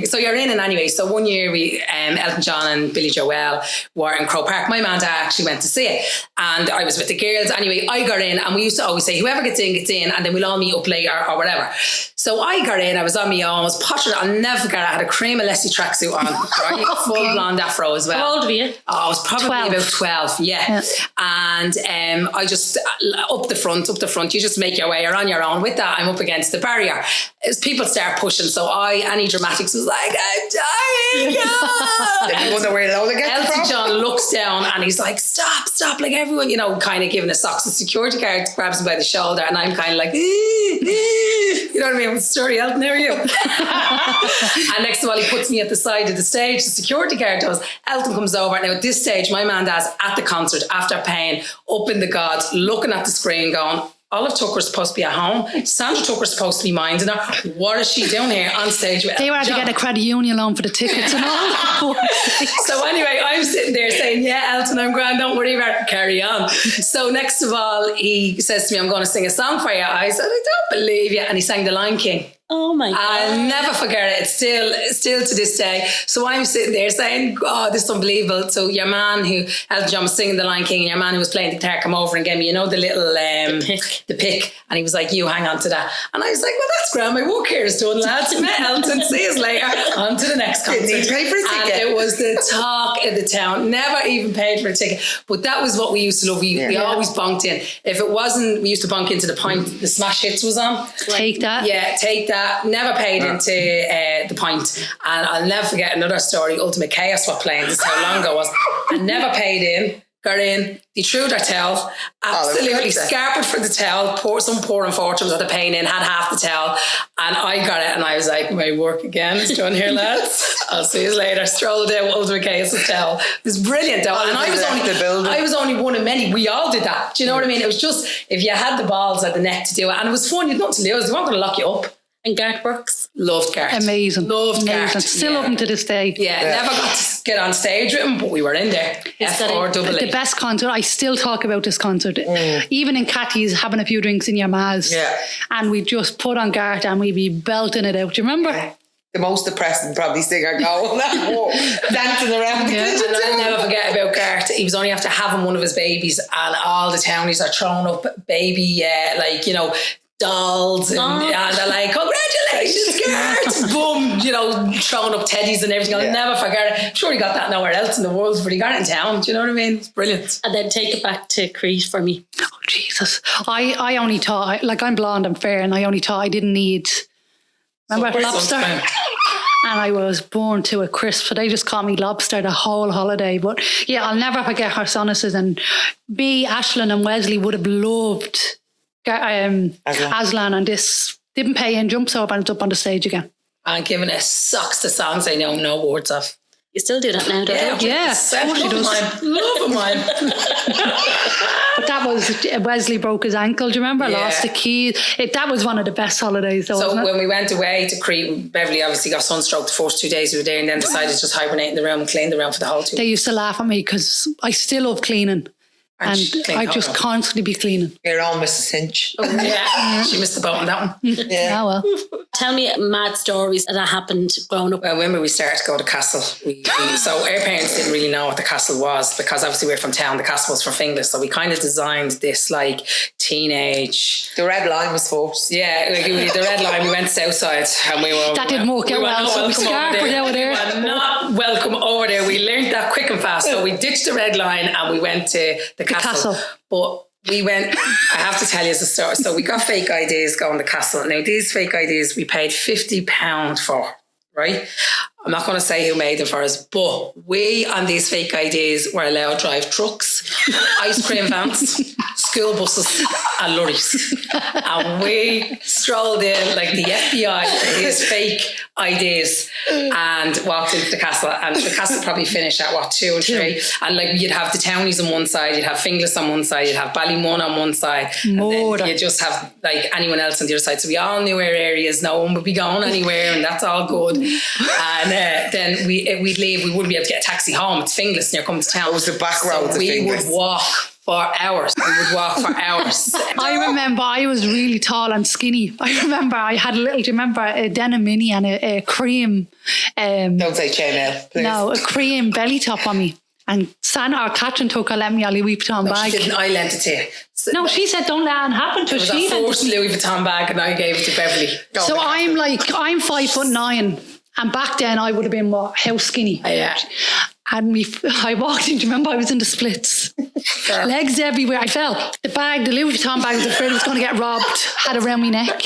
so you're in and anyway. So one year Elton John and Billy Joel were in Croke Park. My man and dad actually went to see it, and I was with the girls. Anyway, I got in, and we used to always say, whoever gets in, and then we'll all meet up later or whatever. So I got in, I was on my own, I was pottering. I'll never forget, I had a cream of Leslie tracksuit on, right? Full blonde afro as well. How old were you? I was probably 12. about 12, yeah. And I just, up the front, you just make your way, you're on your own. With that, I'm up against the barrier. As people start pushing, so any dramatics was like, I'm dying. Did you wonder where Lola gets Elton from? John looks down and he's like, stop, like everyone, kind of giving a socks. The security guard grabs him by the shoulder, and I'm kind of like, you know what I mean? What's the story, Elton? How are you? And next of all, he puts me at the side of the stage. The security guard does. Elton comes over. Now at this stage, my man dad's at the concert after paying, up in the gods, looking at the screen going, Olive Tucker's supposed to be at home. Sandra Tucker's supposed to be minding her. What is she doing here on stage with They were Elton to John? get a credit union loan for the tickets and all. So anyway, I'm sitting there saying, yeah, Elton, I'm grand, don't worry about it, carry on. So next of all, he says to me, I'm going to sing a song for you. I said, I don't believe you. And he sang The Lion King. Oh my God. I'll never forget it. It's still to this day. So I'm sitting there saying, oh, this is unbelievable. So your man who, Elton John was singing The Lion King, and your man who was playing the guitar come over and gave me, the little the pick. And he was like, you hang on to that. And I was like, well, that's grand. My work here is done, lads. Met Elton. See us later. On to the next concert. Didn't need to pay for a ticket. And it was the talk of the town. Never even paid for a ticket. But that was what we used to love. We always bunked in. If it wasn't, we used to bunk into the point the Smash Hits was on. Take that. Yeah, take that. Never paid into the point. And I'll never forget another story. Ultimate Chaos were playing. This is how long ago it was. I never paid in. Got in. They threw their towel. Absolutely scarpered for the towel. Some poor unfortunate was at the paying in. Had half the towel. And I got it. And I was like, my work again is done here, lads. I'll see you later. Strolled out with Ultimate Chaos' towel. It was brilliant though. And I was only one of many. We all did that. Do you know what I mean? It was just, if you had the balls at the neck to do it. And it was fun. You had nothing to lose. They weren't going to lock you up. And Garth Brooks. Loved Garth. Amazing. Loved Garth. Still love him to this day. Yeah, never got to get on stage with him, but we were in there. The best concert. I still talk about this concert. Even in Cathy's, having a few drinks in your ma's. Yeah. And we just put on Garth and we'd be belting it out. Do you remember? Yeah. The most depressing probably singer going. Dancing around the kitchen. And I'll never forget about Garth. He was only after having one of his babies, and all the townies are throwing up baby, dolls, and they're like, congratulations, Garth. Boom, throwing up teddies and everything. I'll never forget it. I'm sure he got that nowhere else in the world, but he got it in town. Do you know what I mean? It's brilliant. And then take it back to Crete for me. Oh, Jesus. I only thought, I'm blonde and fair, and I only thought I didn't need, remember Lobster? And I was born to a crisp, so they just called me Lobster the whole holiday. But yeah, I'll never forget her sonuses. And me, Ashlyn and Wesley would have loved Aslan, and this didn't pay in, jumps over and it's up on the stage again. And giving us sucks to songs I know no words of. You still do that now, don't you? Yeah, she does. Love mine. But that was, Wesley broke his ankle, do you remember? Yeah. Lost the keys. That was one of the best holidays though, So wasn't it? when we went away to Crete, Beverly obviously got sunstroke the first 2 days we were there, and then decided to just hibernate in the room and clean the room for the whole 2 They weeks. used to laugh at me because I still love cleaning. And I just constantly be cleaning. You're on Mrs. Hinch. Yeah, she missed the boat on that one. Yeah. Oh, well. Tell me mad stories that happened growing up. Well, when we started to go to Castle, so our parents didn't really know what the Castle was, because obviously we're from town. The Castle was for Finglas, so we kind of designed this teenage. The red line was forced. Yeah, the red line. We went Southside, and we were. That didn't work out well, so we scarfed over there. We were not welcome over there. We learned that quick and fast. So we ditched the red line and we went to the Castle. But we went, I have to tell you the story. So we got fake IDs going to Castle. Now, these fake IDs we paid £50 for, right? I'm not going to say who made them for us, but we on these fake IDs were allowed to drive trucks, ice cream vans, school buses and lorries. And we strolled in like the FBI with these fake IDs and walked into the Castle. And the Castle probably finished at 2 or 3. And like you'd have the townies on one side, you'd have Finglas on one side, you'd have Ballymun on one side, and then you just have like anyone else on the other side. So we all knew our areas, no one would be going anywhere, and that's all good. And then we'd leave, we wouldn't be able to get a taxi home. It's Finglas and you're coming to town. It was the back road to we Finglas. would walk for hours. We would walk for hours. I remember I was really tall and skinny. I remember I had do you remember a denim mini and a cream... Don't say chainmail, please. No, a cream belly top on me. And Santa or Catherine took a let me a Louis Vuitton bag. She didn't. I lent it to you. So no, she said don't let it happen to her. it was a forced Louis Vuitton bag and I gave it to Beverly. So I'm 5'9", and back then I would have been how skinny. Yeah. And I walked in, do you remember I was in the splits? Sure. Legs everywhere. I fell. The Louis Vuitton bag, was afraid it was going to get robbed. Had around my neck.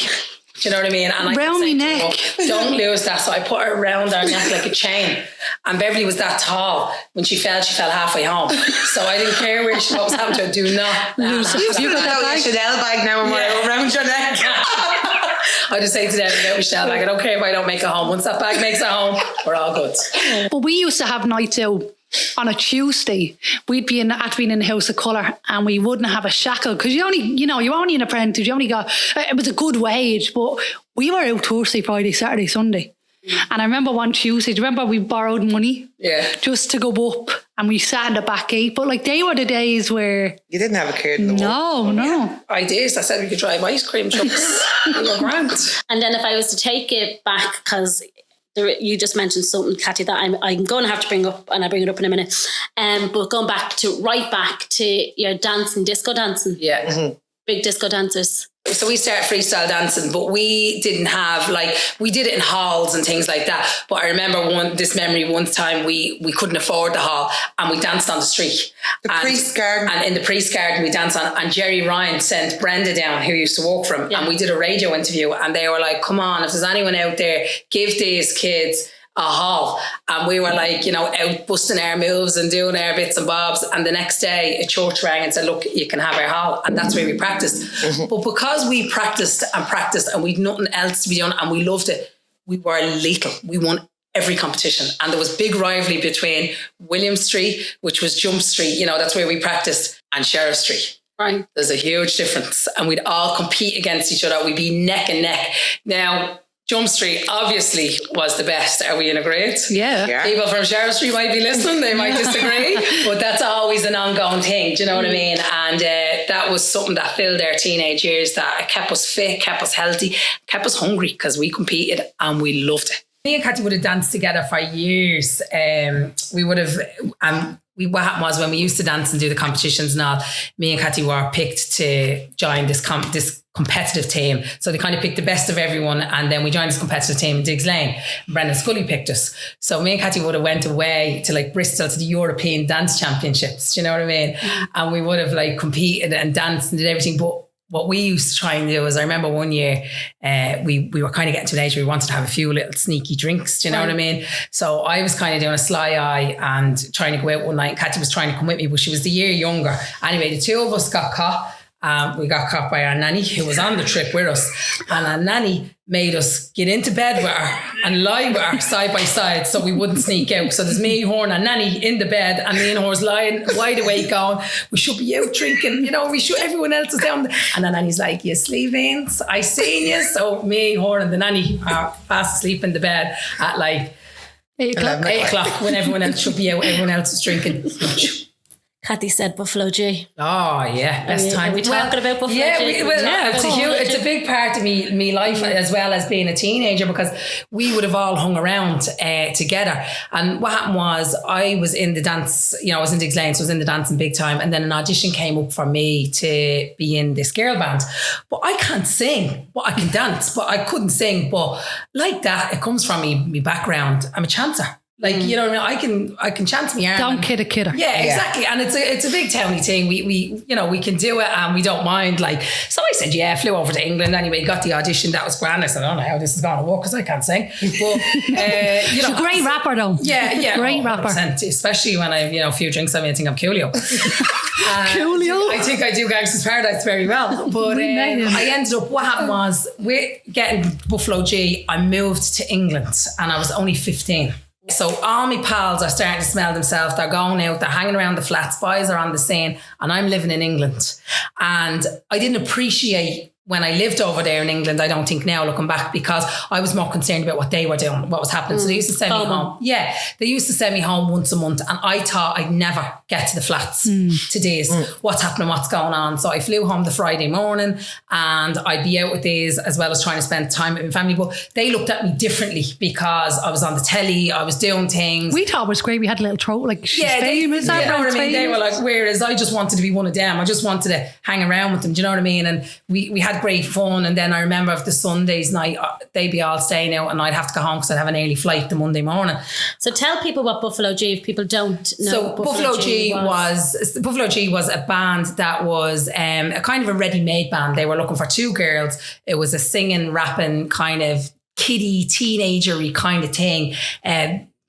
Do you know what I mean? And I Round my neck. Don't lose that. So I put her around her neck like a chain. And Beverly was that tall. When she fell halfway home. So I didn't care what was happening to her. Do not lose You still got that Chanel bag now around your neck. I just say to them, without my Chanel bag, I don't care if I don't make it home. Once that bag makes it home, we're all good. But we used to have nights out. On a Tuesday, we'd be in the House of Colour and we wouldn't have a shackle because you're only an apprentice. You only got, it was a good wage, but we were out Thursday, Friday, Saturday, Sunday. And I remember one Tuesday, do you remember we borrowed money? Yeah. Just to go up and we sat in the back gate. But like they were the days where... You didn't have a care in the world. No. I did. I said we could drive ice cream trucks. We were grand. And then if I was to take it back, because... You just mentioned something, Cathy, that I'm going to have to bring up, and I'll bring it up in a minute. But going back to your dancing, disco dancing. Yeah. Mm-hmm. Big disco dancers. So we started freestyle dancing, but we didn't have we did it in halls and things like that. But I remember one time we couldn't afford the hall and we danced on the street. Priest garden. And in the priest garden we danced on, and Jerry Ryan sent Brenda down, who used to walk from, and we did a radio interview and they were like, come on, if there's anyone out there, give these kids a hall. And we were out busting our moves and doing our bits and bobs. And the next day a church rang and said, look, you can have our hall. And that's where we practiced. Mm-hmm. But because we practiced and we'd nothing else to be done and we loved it, we were lethal. We won every competition. And there was big rivalry between William Street, which was Jump Street, that's where we practiced, and Sheriff Street. Right. There's a huge difference. And we'd all compete against each other. We'd be neck and neck. Now, Jump Street obviously was the best. Are we in agreement? Yeah. People from Sheriff Street might be listening. They might disagree. But that's always an ongoing thing. Do you know what I mean? And that was something that filled our teenage years, that kept us fit, kept us healthy, kept us hungry, because we competed and we loved it. Me and Cathy would have danced together for years. We would have... what happened was, when we used to dance and do the competitions and all, me and Cathy were picked to join this competitive team. So they kind of picked the best of everyone, and then we joined this competitive team in Diggs Lane. Brendan Scully picked us. So me and Cathy would have went away to Bristol to the European Dance Championships. Do you know what I mean? Mm-hmm. And we would have competed and danced and did everything. But what we used to try and do is, I remember one year we were kind of getting to an age where we wanted to have a few little sneaky drinks. Do you know what I mean? So I was kind of doing a sly eye and trying to go out one night. Cathy was trying to come with me, but she was the year younger. Anyway, the two of us got caught. We got caught by our nanny, who was on the trip with us. And our nanny made us get into bed with her and lie with her side by side so we wouldn't sneak out. So there's me, her and our nanny in the bed, and me and her's lying wide awake going, we should be out drinking, everyone else is down there. And the nanny's like, you sleeping? I seen you. So me, her and the nanny are fast asleep in the bed at 8 o'clock. 8 o'clock, when everyone else should be out, everyone else is drinking. Cathy said Buffalo G. Oh yeah, best time. Are we talking about Buffalo G? Yeah, it's a big part of me life, as well as being a teenager, because we would have all hung around together. And what happened was, I was in the dance, I was in Diggs Lane, so I was in the dancing big time, and then an audition came up for me to be in this girl band. But I can't sing, but I can dance, but I couldn't sing. But like that, it comes from me background. I'm a chanter. You know what I mean? I can chant me arm. Don't kid a kidder. Yeah, exactly. And it's a big towny thing. We can do it and we don't mind. So I said, yeah, flew over to England anyway, got the audition. That was grand. I said, I don't know how this is going to work because I can't sing. But, She's a great rapper though. Yeah. Great rapper. Especially when I have a few drinks, I think I'm Coolio. Coolio? I think I do Gangsta's Paradise very well. But I ended up, what happened was, with getting Buffalo G, I moved to England and I was only 15. So all my pals are starting to smell themselves. They're going out, they're hanging around the flats, boys are on the scene, and I'm living in England. And I didn't appreciate when I lived over there in England, I don't think now looking back, because I was more concerned about what they were doing, what was happening. So they used to send me home. Yeah, they used to send me home once a month, and I thought I'd never get to the flats to days. What's happening, what's going on. So I flew home the Friday morning, and I'd be out with these as well as trying to spend time with my family. But they looked at me differently because I was on the telly, I was doing things. We thought it was great. We had a little throat, like she's famous. You know what I mean? They were like, whereas I just wanted to be one of them. I just wanted to hang around with them. Do you know what I mean? And we had great fun. And then I remember of the Sundays night, they'd be all staying out, and I'd have to go home because I'd have an early flight the Monday morning. So tell people what Buffalo G, if people don't know. So Buffalo G was a band that was a kind of a ready-made band. They were looking for two girls. It was a singing, rapping kind of kiddie, teenager-y kind of thing.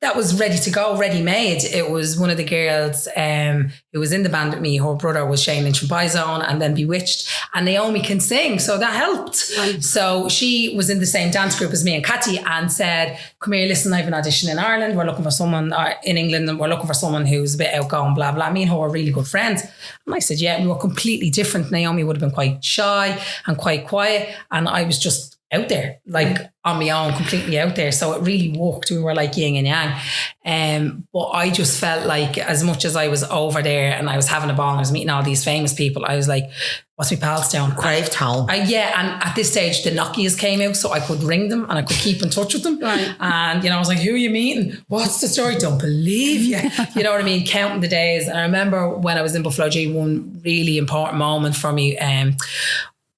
That was ready to go, ready-made. It was one of the girls who was in the band with me. Her brother was Shane Lynch from Byzone, and then Bewitched, and Naomi can sing, so that helped. Right. So she was in the same dance group as me and Catty, and said, come here, listen, I have an audition in Ireland. We're looking for someone in England, and we're looking for someone who's a bit outgoing, blah, blah. Me and her were really good friends. And I said, yeah, we were completely different. Naomi would have been quite shy and quite quiet, and I was just out there, like on my own, completely out there. So it really worked. We were like yin and yang. But I just felt like, as much as I was over there and I was having a ball and I was meeting all these famous people, I was like, what's my pals doing? Craved home. Yeah, and at this stage, the Nokias came out, so I could ring them and I could keep in touch with them. Right. And, I was like, who are you meeting? What's the story? Don't believe you. You know what I mean? Counting the days. And I remember when I was in Buffalo G, one really important moment for me,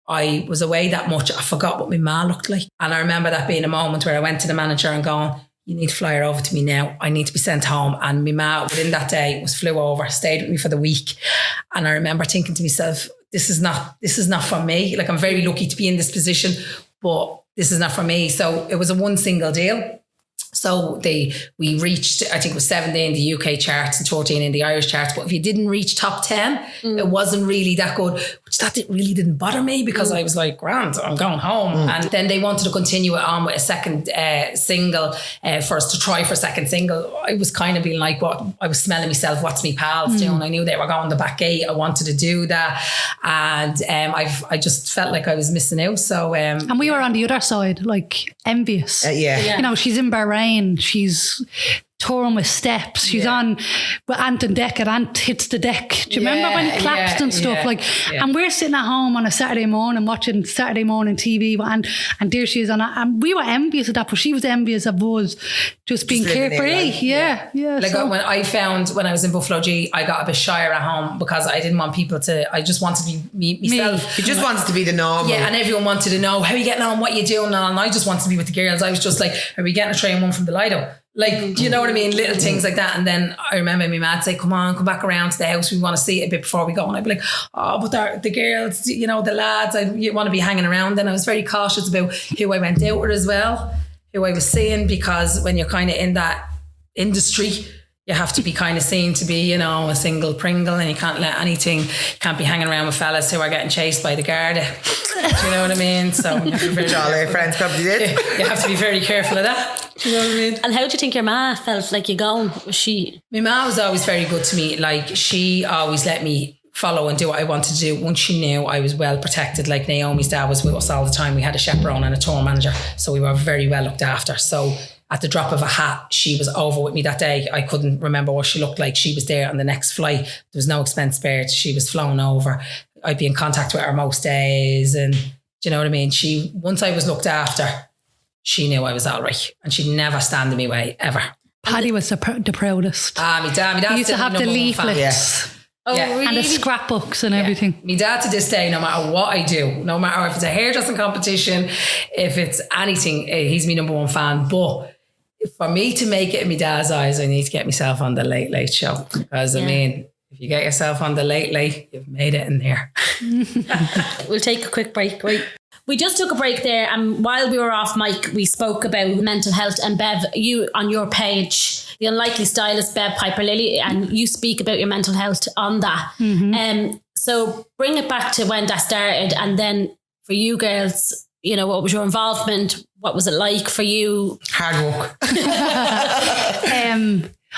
I was away that much, I forgot what my ma looked like. And I remember that being a moment where I went to the manager and going, you need to fly her over to me now. I need to be sent home. And my ma, within that day, flew over, stayed with me for the week. And I remember thinking to myself, this is not for me. Like, I'm very lucky to be in this position, but this is not for me. So it was a one single deal. So we reached, I think it was 7 in the UK charts and 14 in the Irish charts. But if you didn't reach top 10, it wasn't really that good, which really didn't bother me, because I was like, grand, I'm going home. And then they wanted to continue it on with a second single for us to try for a second single. I was kind of being like, what? I was smelling myself, what's me pals doing? I knew they were going the back gate. I wanted to do that. And I just felt like I was missing out. So and we were on the other side, like envious. Yeah. She's in Bahrain. She's touring with Steps. She's on with Ant and Deck, and Ant hits the deck. Do you remember when he clapped and stuff? And we're sitting at home on a Saturday morning watching Saturday morning TV, and there she is on it. And we were envious of that, but she was envious of us just being carefree. Like when I was in Buffalo G, I got a bit shyer at home because I didn't want people to, I just wanted to be myself. You just wanted to be the normal. Yeah, and everyone wanted to know, how are you getting on, what are you doing? And I just wanted to be with the girls. I was just like, are we getting a train one from the Lido? Like, do you know what I mean? Little things like that. And then I remember my mad say, come back around to the house. We want to see it a bit before we go. And I'd be like, oh, but the girls, the lads, you want to be hanging around. And I was very cautious about who I went out with as well, who I was seeing, because when you're kind of in that industry, you have to be kind of seen to be, a single Pringle, and you can't be hanging around with fellas who are getting chased by the Garda. Do you know what I mean? So which all our friends probably did. You have to be very careful of that. Do you know what I mean? And how do you think your ma felt like you going? Was she? My ma was always very good to me. Like, she always let me follow and do what I wanted to do. Once she knew I was well protected, like Naomi's dad was with us all the time. We had a chaperone and a tour manager, so we were very well looked after. So at the drop of a hat, she was over with me that day. I couldn't remember what she looked like. She was there on the next flight. There was no expense spared. She was flown over. I'd be in contact with her most days. And do you know what I mean? Once I was looked after, she knew I was all right. And she'd never stand in my way, ever. Paddy was the proudest. My dad used to have the leaflets. Oh, yeah. Really? And the scrapbooks and everything. My dad to this day, no matter what I do, no matter if it's a hairdressing competition, if it's anything, he's my number one fan. But for me to make it in my dad's eyes, I need to get myself on the Late Late Show. Because I mean, if you get yourself on the Late Late, you've made it in there. We'll take a quick break. Wait. We just took a break there, and while we were off mic, we spoke about mental health. And Bev, you on your page, The Unlikely Stylist, Bev Piper Lilly, and you speak about your mental health on that. So bring it back to when that started, and then for you girls, what was your involvement? What was it like for you? Hard work.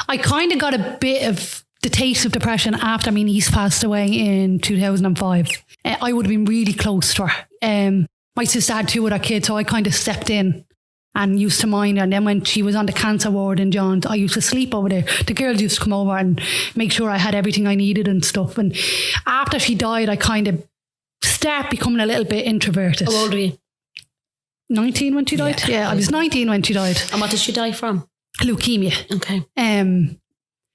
I kind of got a bit of the taste of depression after my niece passed away in 2005. I would have been really close to her. My sister had 2 other kids, so I kind of stepped in and used to mind her. And then when she was on the cancer ward in John's, I used to sleep over there. The girls used to come over and make sure I had everything I needed and stuff. And after she died, I kind of start becoming a little bit introverted. How old were you? 19 when she died? Yeah, I was 19 when she died. And what did she die from? Leukemia. Okay.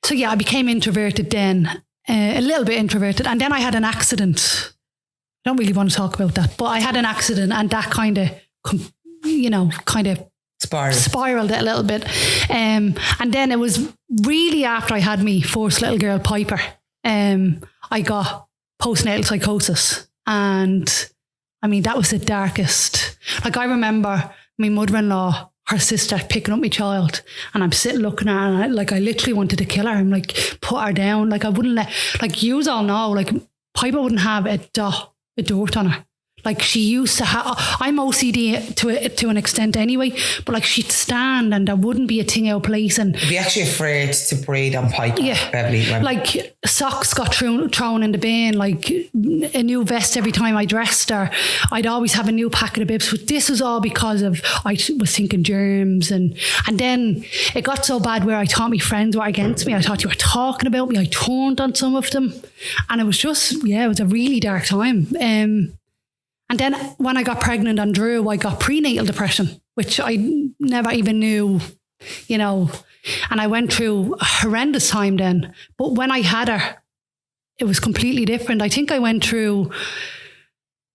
So yeah, I became introverted then, a little bit introverted. And then I had an accident. I don't really want to talk about that, but I had an accident and that kind of, spiraled it a little bit. And then it was really after I had me first little girl, Piper, I got postnatal psychosis. And I mean, that was the darkest. Like I remember my mother-in-law, her sister picking up my child and I'm sitting looking at her and I literally wanted to kill her. I'm like, put her down. Like I wouldn't let, like yous all know, like Piper wouldn't have a dot on her. Like she used to have, I'm OCD to an extent anyway, but like she'd stand and there wouldn't be a thing out of place. And you'd be actually afraid to breathe on Piper. Yeah. Beverly, like socks got thrown in the bin, like a new vest every time I dressed her. I'd always have a new packet of bibs. But this was all because of, I was thinking germs. And then it got so bad where I thought my friends were against me. I thought you were talking about me. I turned on some of them. And it was just, it was a really dark time. And then when I got pregnant on Drew, I got prenatal depression, which I never even knew, and I went through a horrendous time then. But when I had her, it was completely different. I think I went through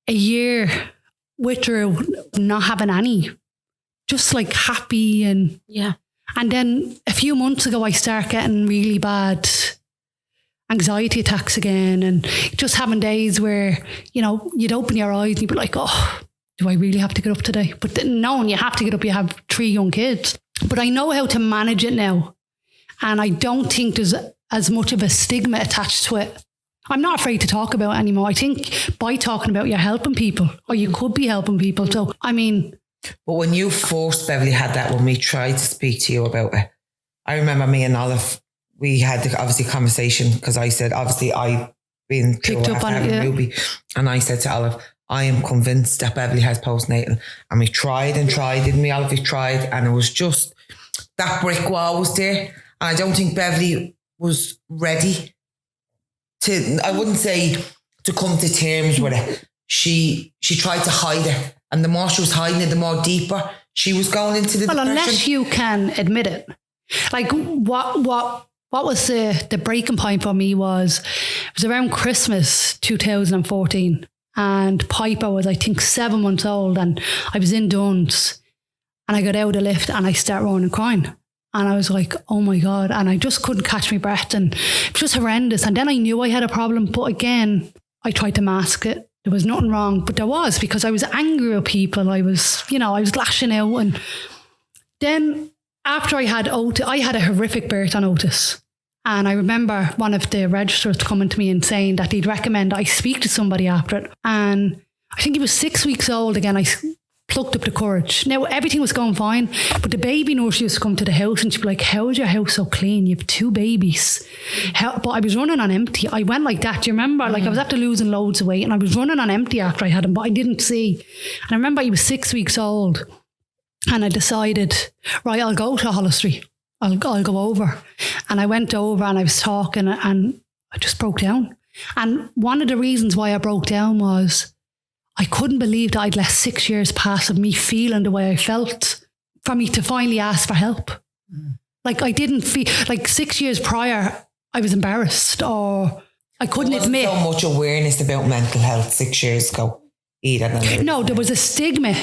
a year with Drew not having any, just like happy and yeah. And then a few months ago, I started getting really bad anxiety attacks again, and just having days where, you'd open your eyes and you'd be like, oh, do I really have to get up today? But then knowing you have to get up, you have 3 young kids. But I know how to manage it now. And I don't think there's as much of a stigma attached to it. I'm not afraid to talk about it anymore. I think by talking about it, you're helping people, or you could be helping people. So, I mean. But when you first, Beverly, had that, when we tried to speak to you about it, I remember me and Olive, we had the obviously conversation because I said, obviously I've been picked up on it, Ruby, and I said to Olive, I am convinced that Beverly has postnatal. And we tried and tried, didn't we, Olive? We tried, and it was just, that brick wall was there. And I don't think Beverly was ready to, I wouldn't say to come to terms with it. She tried to hide it. And the more she was hiding it, the more deeper she was going into the depression. Unless you can admit it. Like what was the breaking point for me was, it was around Christmas 2014 and Piper was, I think, 7 months old, and I was in Duns and I got out of the lift and I started running and crying. And I was like, oh my God. And I just couldn't catch my breath and it was just horrendous. And then I knew I had a problem. But again, I tried to mask it. There was nothing wrong, but there was, because I was angry with people. I was lashing out. And then after I had Otis, I had a horrific birth on Otis. And I remember one of the registrars coming to me and saying that he'd recommend I speak to somebody after it. And I think he was 6 weeks old again. I plucked up the courage. Now, everything was going fine, but the baby nurse used to come to the house and she'd be like, how is your house so clean? You have 2 babies. But I was running on empty. I went like that. Do you remember? Like I was after losing loads of weight and I was running on empty after I had him, but I didn't see. And I remember he was 6 weeks old and I decided, right, I'll go to Hollistree. I'll go over. And I went over and I was talking and I just broke down. And one of the reasons why I broke down was I couldn't believe that I'd let 6 years pass of me feeling the way I felt for me to finally ask for help. Like I didn't feel, like 6 years prior, I was embarrassed or I couldn't admit. There wasn't so much awareness about mental health 6 years ago either. No, there was a stigma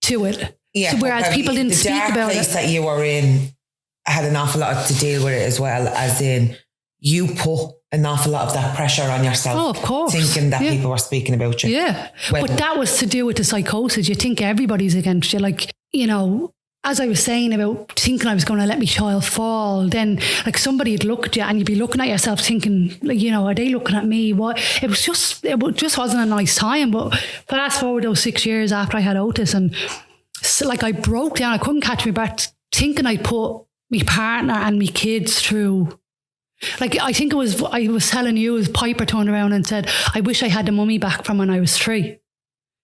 to it. Yeah, so whereas people didn't speak about it. The dark place that you were in had an awful lot to deal with it as well, as in you put an awful lot of that pressure on yourself. Oh, of course. Thinking that people were speaking about you. Yeah. But that was to do with the psychosis. You think everybody's against you. Like, as I was saying about thinking I was going to let my child fall, then like somebody would look at you and you'd be looking at yourself thinking, like, are they looking at me? What? It just wasn't a nice time. But fast forward those 6 years after I had Otis, and like I broke down, I couldn't catch my breath, thinking I'd put my partner and my kids through Like, I think I was telling you, as Piper turned around and said, I wish I had the mummy back from when I was 3,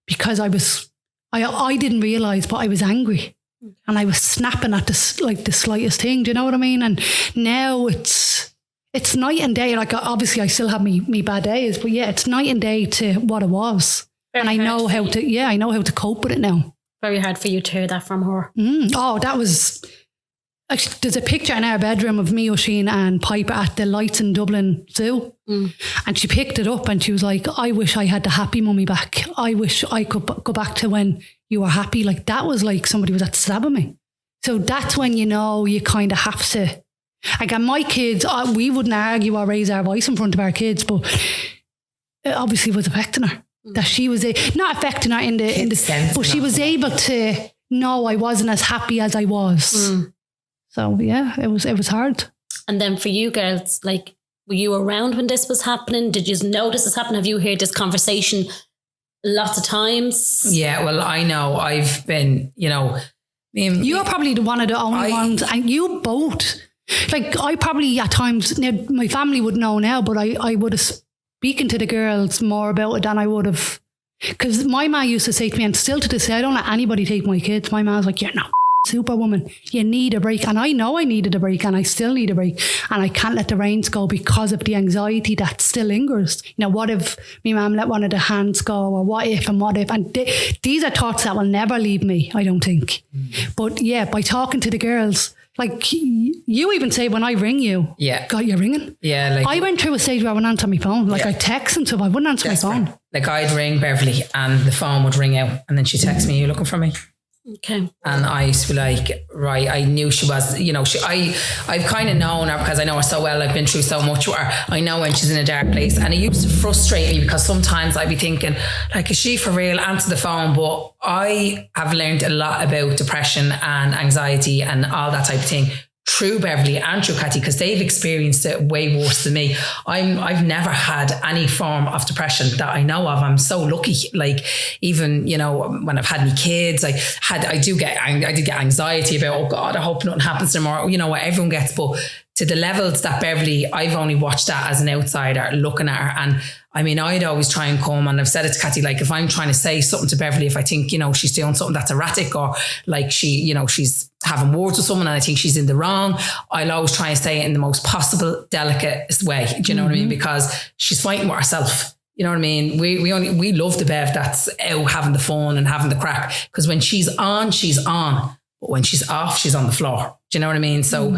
because I didn't realise, but I was angry and I was snapping at the slightest thing. Do you know what I mean? And now it's night and day. Like, obviously I still have me bad days, but yeah, it's night and day to what it was. Very and I know how to, I know how to cope with it now. Very hard for you to hear that from her. Oh, that was... Actually, there's a picture in our bedroom of me, Oisin and Piper at the Lights in Dublin Zoo. And she picked it up and she was like, I wish I had the happy mummy back. I wish I could go back to when you were happy. Like, that was like somebody was at stabbing me. So that's when you know you kind of have to... Again, my kids, we wouldn't argue or raise our voice in front of our kids, but it obviously was affecting her. That she was not affecting her in the sense, but she was able to know I wasn't as happy as I was. So yeah, it was hard. And then for you girls, like, were you around when this was happening? Did you notice this happen? Have you heard this conversation lots of times? Yeah, well, I know I've been, you're probably one of the only ones, and you both. Like, I probably at times, now my family would know now, but I would have spoken to the girls more about it than I would have. Because my ma used to say to me, and still to this day, I don't let anybody take my kids. My ma's like, you're not superwoman, you need a break. And I know I needed a break, and I still need a break, and I can't let the reins go because of the anxiety that still lingers. What if my mum let one of the hands go, or what if, and these are thoughts that will never leave me, I don't think. But yeah, by talking to the girls, like, you even say when I ring you, God, you're ringing. Yeah, like, I went through a stage where I wouldn't answer my phone. Like, I text and stuff, I wouldn't answer my phone. Like, I'd ring Beverly and the phone would ring out, and then she'd text me, you looking for me? Okay. And I used to be like, right, I knew she was, I've kind of known her because I know her so well. I've been through so much with her. I know when she's in a dark place, and it used to frustrate me because sometimes I'd be thinking, like, is she for real? Answer the phone. But I have learned a lot about depression and anxiety and all that type of thing through Beverly and through Cathy, because they've experienced it way worse than me. I've never had any form of depression that I know of. I'm so lucky. Like, even, when I've had any kids, I did get anxiety about, oh God, I hope nothing happens to them, or, what everyone gets. But to the levels that Beverly, I've only watched that as an outsider looking at her. And I mean, I'd always try and come, and I've said it to Cathy, like, if I'm trying to say something to Beverly, if I think, she's doing something that's erratic, or like she's having words with someone and I think she's in the wrong, I'll always try and say it in the most possible, delicate way. Do you know what I mean? Because she's fighting with herself. You know what I mean? We love the Bev that's out having the fun and having the crack, because when she's on, but when she's off, she's on the floor. Do you know what I mean? So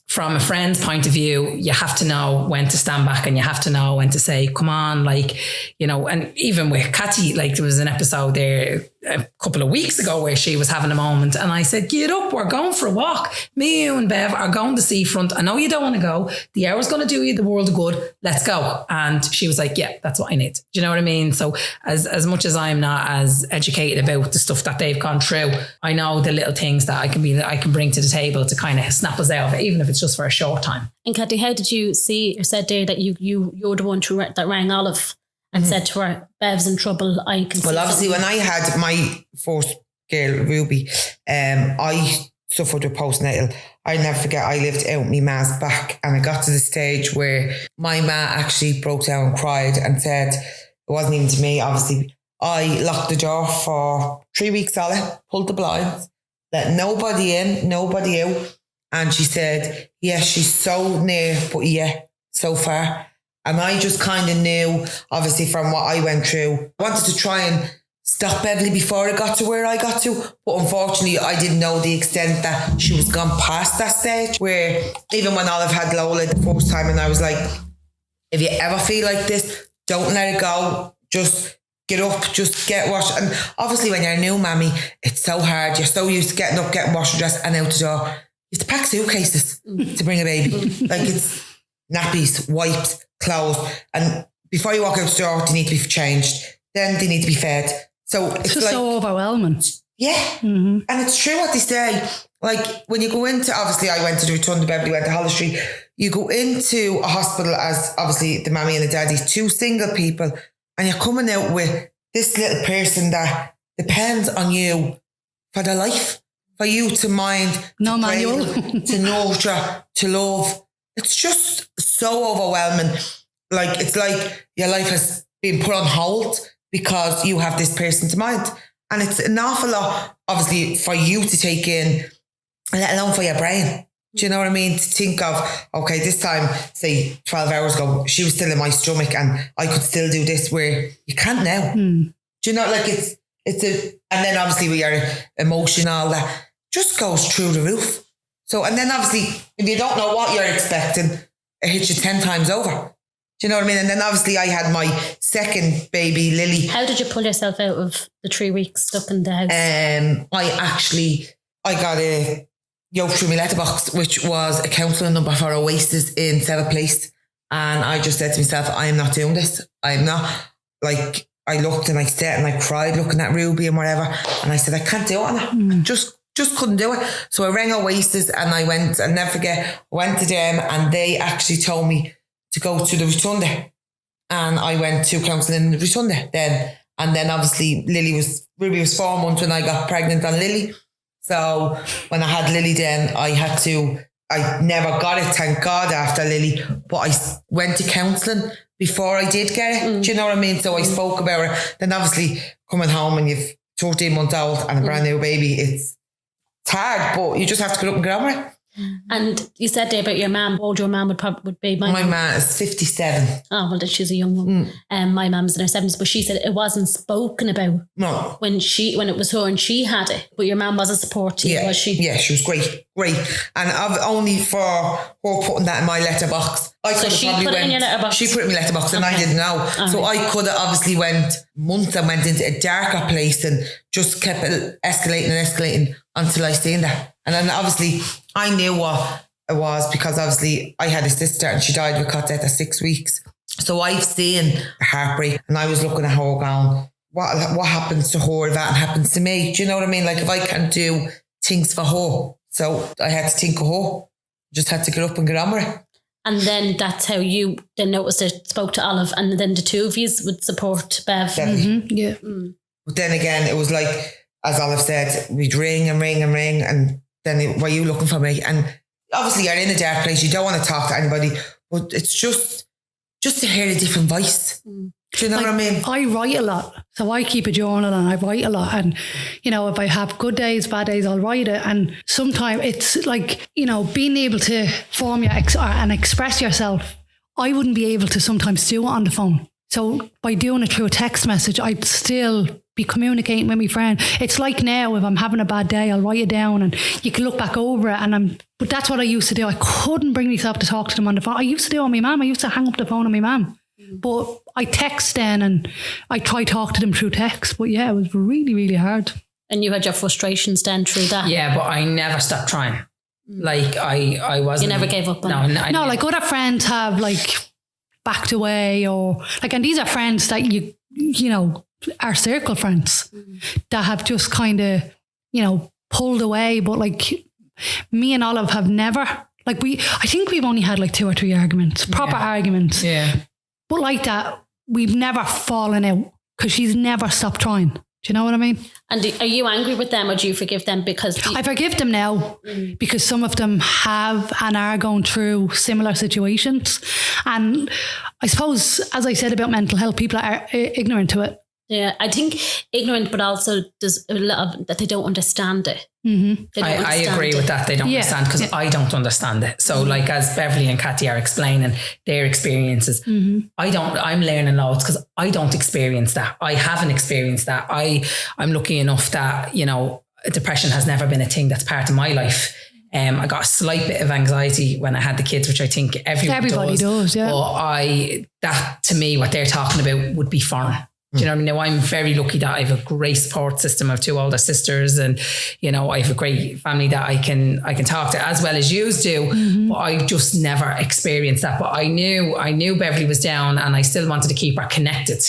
from a friend's point of view, you have to know when to stand back, and you have to know when to say, come on, like, and even with Cathy, like, there was an episode there a couple of weeks ago where she was having a moment, and I said, get up, we're going for a walk. Me, you and Bev are going to the seafront. I know you don't want to go. The hour's going to do you the world of good. Let's go. And she was like, yeah, that's what I need. Do you know what I mean? So as much as I'm not as educated about the stuff that they've gone through, I know the little things that I can bring to the table to kind of snap us out of it, even if it's just for a short time. And Cathy, how did you see, or said there that you're the one that rang Olive and said to her, Bev's in trouble? Well, obviously when I had my first girl, Ruby, I suffered with postnatal. I never forget, I lived out my ma's back, and I got to the stage where my ma actually broke down and cried and said, it wasn't even to me, obviously. I locked the door for 3 weeks solid, pulled the blinds, let nobody in, nobody out. And she said, yeah, she's so near, but yeah, so far. And I just kind of knew, obviously, from what I went through, I wanted to try and stop Beverly before I got to where I got to. But unfortunately, I didn't know the extent that she was gone past that stage, where even when Olive had Lola the first time, and I was like, if you ever feel like this, don't let it go. Just get up, just get washed. And obviously, when you're a new mammy, it's so hard. You're so used to getting up, getting washed, dressed, and out the door. You have to pack suitcases to bring a baby. Like, it's nappies, wipes, clothes. And before you walk out the door, they need to be changed. Then they need to be fed. So it's just like, so overwhelming. Yeah. Mm-hmm. And it's true what they say. Like, when you go into, obviously I went to the Rotunda, Beverly went to Hollis Street. You go into a hospital as obviously the mammy and the daddy, 2 single people, and you're coming out with this little person that depends on you for their life. For you to mind, no manual, to nurture, to love. It's just so overwhelming. Like, it's like your life has been put on hold because you have this person to mind. And it's an awful lot, obviously, for you to take in, let alone for your brain. Do you know what I mean? To think of, okay, this time, say 12 hours ago, she was still in my stomach and I could still do this, where you can't now. Do you know, like and then obviously with your emotion, all that just goes through the roof. So, and then obviously, if you don't know what you're expecting, it hits you 10 times over. Do you know what I mean? And then obviously I had my second baby, Lily. How did you pull yourself out of the 3 weeks stuck in the house? I got a yoke through my letterbox, which was a counselling number for Oasis in Seventh Place. And I just said to myself, I am not doing this. I'm not. Like, I looked and I sat and I cried looking at Ruby and whatever. And I said, I can't do it. I just couldn't do it. So I rang Oasis and I went, I'll never forget, went to them and they actually told me to go to the Rotunda. And I went to counselling in the Rotunda then. And then obviously Ruby was 4 months when I got pregnant on Lily. So when I had Lily then I never got it, thank God, after Lily, but I went to counselling before I did get it. Do you know what I mean? So I spoke about it. Then obviously coming home when you've 13 months old and a brand new baby, it's hard, but you just have to get up and get on with it. And you said there about your mum. How old your mum would be? My mum is 57. Oh, well, then she's a young woman. My mum's in her 70s, but she said it wasn't spoken about. No. When it was her and she had it. But your mum was a support to you, was she? Yeah, she was great. And I've only for her putting that in my letterbox. She put it in your letterbox? She put it in my letterbox and I didn't know. So I could have obviously went months and went into a darker place and just kept it escalating until I seen that. And then obviously I knew what it was because obviously I had a sister and she died of a cot death at 6 weeks. So I've seen heartbreak and I was looking at her going, what happens to her if that happens to me? Do you know what I mean? Like if I can't do things for her. So I had to think of her. Just had to get up and get on with it. And then that's how you then noticed it, spoke to Olive, and then the two of you would support Bev. Yeah. But then again, it was like, as Olive said, we'd ring and ring and ring, and then were you looking for me? And obviously you're in a dark place, you don't want to talk to anybody, but it's just to hear a different voice. Do you know what I mean? I write a lot. So I keep a journal and I write a lot. And, you know, if I have good days, bad days, I'll write it. And sometimes it's like, you know, being able to form and express yourself. I wouldn't be able to sometimes do it on the phone. So by doing it through a text message, I'd still be communicating with my friend. It's like now, if I'm having a bad day, I'll write it down and you can look back over it. But that's what I used to do. I couldn't bring myself to talk to them on the phone. I used to do it on my mum. I used to hang up the phone on my mum. But I text then and I try to talk to them through text. But yeah, it was really, really hard. And you had your frustrations then through that? Yeah, but I never stopped trying. Like I wasn't... You never gave up on it? No, like other friends have like backed away or like, and these are friends that you know, are circle friends that have just kind of, you know, pulled away. But like me and Olive have never, like I think we've only had like 2 or 3 arguments, proper arguments. Yeah. But like that, we've never fallen out because she's never stopped trying. Do you know what I mean? And are you angry with them or do you forgive them? Because I forgive them now because some of them have and are going through similar situations. And I suppose, as I said about mental health, people are ignorant to it. Yeah, I think ignorant, but also there's a lot of that they don't understand it. I agree with that. They don't understand because I don't understand it. So like as Beverly and Kathy are explaining their experiences, I'm learning loads because I don't experience that. I haven't experienced that. I'm lucky enough that, you know, depression has never been a thing that's part of my life. I got a slight bit of anxiety when I had the kids, which I think everybody does. Yeah. But that to me, what they're talking about would be foreign. Do you know what I mean? Now I'm very lucky that I have a great support system. I have 2 older sisters and, you know, I have a great family that I can talk to as well as you do. But I just never experienced that. But I knew Beverly was down and I still wanted to keep her connected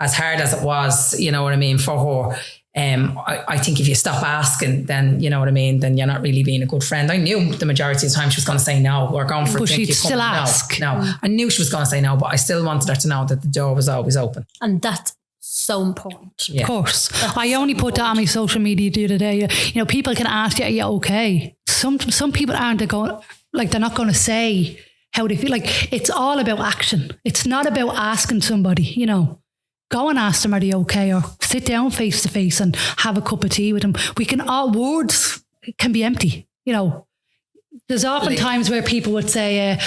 as hard as it was, you know what I mean, for her. I think if you stop asking, then, you know what I mean, then you're not really being a good friend. I knew the majority of the time she was going to say no. We're going for a drink. She'd still ask. No. I knew she was going to say no, but I still wanted her to know that the door was always open. And that's so important. Yeah. Of course. I only put that on my social media the other day. You know, people can ask you, are you okay? Some people aren't going, like they're not going to say how they feel. Like, it's all about action. It's not about asking somebody, you know, go and ask them, are they okay? Or sit down face to face and have a cup of tea with them. Words can be empty, you know. There's often times where people would say,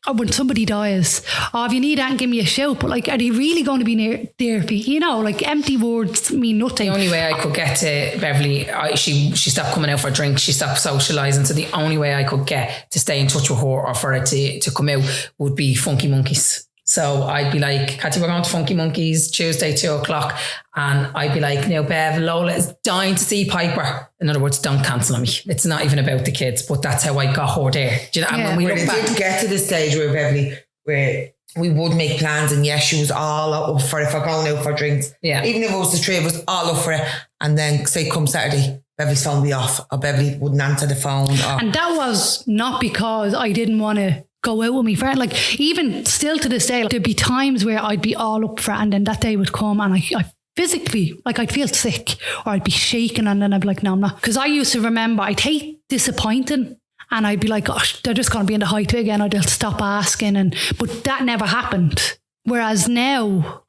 when somebody dies, if you need that, give me a shout. But like, are they really going to be there for you? You know, like, empty words mean nothing. The only way I could get to Beverly, she stopped coming out for drinks. She stopped socialising. So the only way I could get to stay in touch with her or for her to come out would be Funky Monkeys. So I'd be like, Cathy, we're going to Funky Monkeys Tuesday, 2:00. And I'd be like, now, Bev, Lola is dying to see Piper. In other words, don't cancel on me. It's not even about the kids, but that's how I got her there. Do you know? Yeah. And when we look back, did get to the stage where Beverly, where we would make plans, and yes, she was all up for it, for going out for drinks. Yeah. Even if it was the three of us, all up for it. And then say come Saturday, Beverly's phone would be off, or Beverly wouldn't answer the phone. And that was not because I didn't want to go out with my friend. Like, even still to this day, like, there'd be times where I'd be all up for it, and then that day would come and I physically, like, I'd feel sick or I'd be shaking, and then I'd be like, no, I'm not. Because I used to remember, I'd hate disappointing, and I'd be like, gosh, they're just going to be in the height again, or they'll stop asking. But that never happened. Whereas now,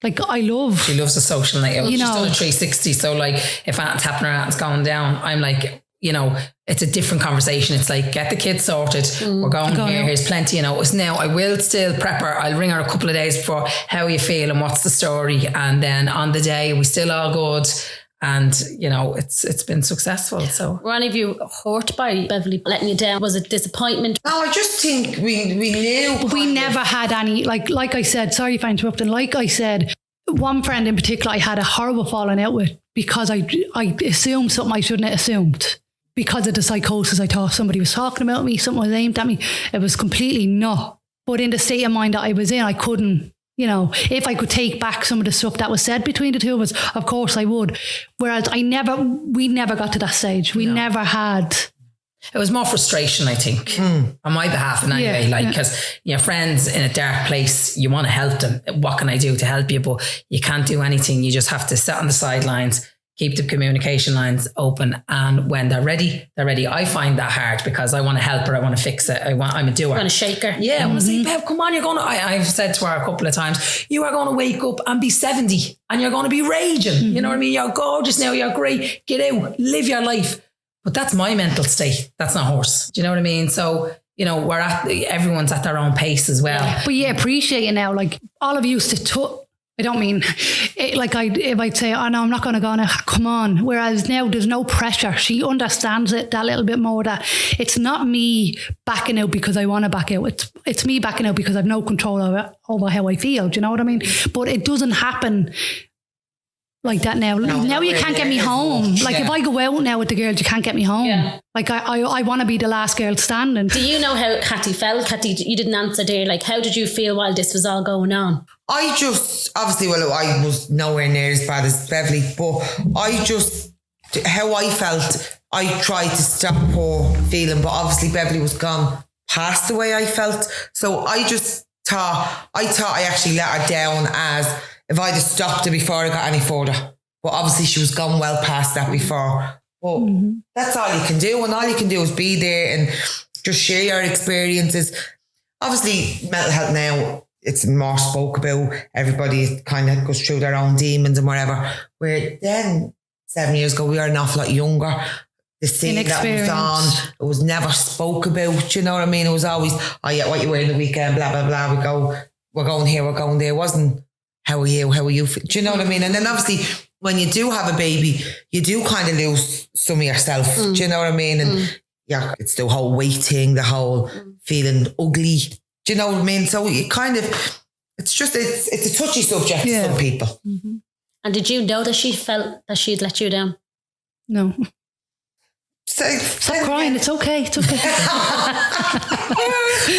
like, she loves a social night out. You She's know, done a 360. So like, if anything's happening or anything's going down, I'm like, you know, it's a different conversation. It's like, get the kids sorted. We're going here. Here's plenty, you know. Now, I will still prep her. I'll ring her a couple of days before, how you feel and what's the story. And then on the day, we still all good. And, you know, it's been successful. So, were any of you hurt by Beverly letting you down? Was it disappointment? No, I just think we knew. But we never had any, like I said, sorry if I interrupted. Like I said, one friend in particular, I had a horrible falling out with because I assumed something I shouldn't have assumed. Because of the psychosis, I thought somebody was talking about me, something was aimed at me. It was completely not. But in the state of mind that I was in, I couldn't, you know, if I could take back some of the stuff that was said between the two of us, of course I would. Whereas we never got to that stage. We never had. It was more frustration, I think, on my behalf. And anyway, because your friends in a dark place, you want to help them. What can I do to help you? But you can't do anything. You just have to sit on the sidelines, keep the communication lines open. And when they're ready, they're ready. I find that hard because I want to help her. I want to fix it. I'm a doer. You want to shake her. Yeah. I want to say, Bev, come on, I've said to her a couple of times, you are going to wake up and be 70 and you're going to be raging. You know what I mean? You're gorgeous now. You're great. Get out, live your life. But that's my mental state. That's not hers. Do you know what I mean? So, you know, everyone's at their own pace as well. But yeah, appreciate it now. Like, all of you used to I don't mean it, like if I'd say, oh no, I'm not going to go on, come on. Whereas now there's no pressure. She understands it that little bit more, that it's not me backing out because I want to back out. It's me backing out because I've no control over how I feel. Do you know what I mean? But it doesn't happen like that now. Now you can't get me home. Like if I go out now with the girls, you can't get me home. Yeah. Like I want to be the last girl standing. Do you know how Cathy felt? Cathy, you didn't answer there. Like, how did you feel while this was all going on? I just, obviously, I was nowhere near as bad as Beverly, but how I felt, I tried to stop her feeling, but obviously Beverly was gone past the way I felt. So I just thought I actually let her down, as if I'd have stopped her before I got any further. But obviously she was gone well past that before. But that's all you can do. And all you can do is be there and just share your experiences. Obviously, mental health now, it's more spoke about. Everybody kind of goes through their own demons and whatever. Where then 7 years ago, we were an awful lot younger. The scene that was on, it was never spoke about. You know what I mean? It was always, oh yeah, what you wearing the weekend, blah, blah, blah. We're going here, we're going there. It wasn't, how are you? Do you know what I mean? And then obviously, when you do have a baby, you do kind of lose some of yourself. Do you know what I mean? And yeah, it's the whole weight thing, the whole feeling ugly. Do you know what I mean? So you kind of, it's a touchy subject for some people. Mm-hmm. And did you know that she felt that she'd let you down? No. Stop crying. It's okay. It's okay.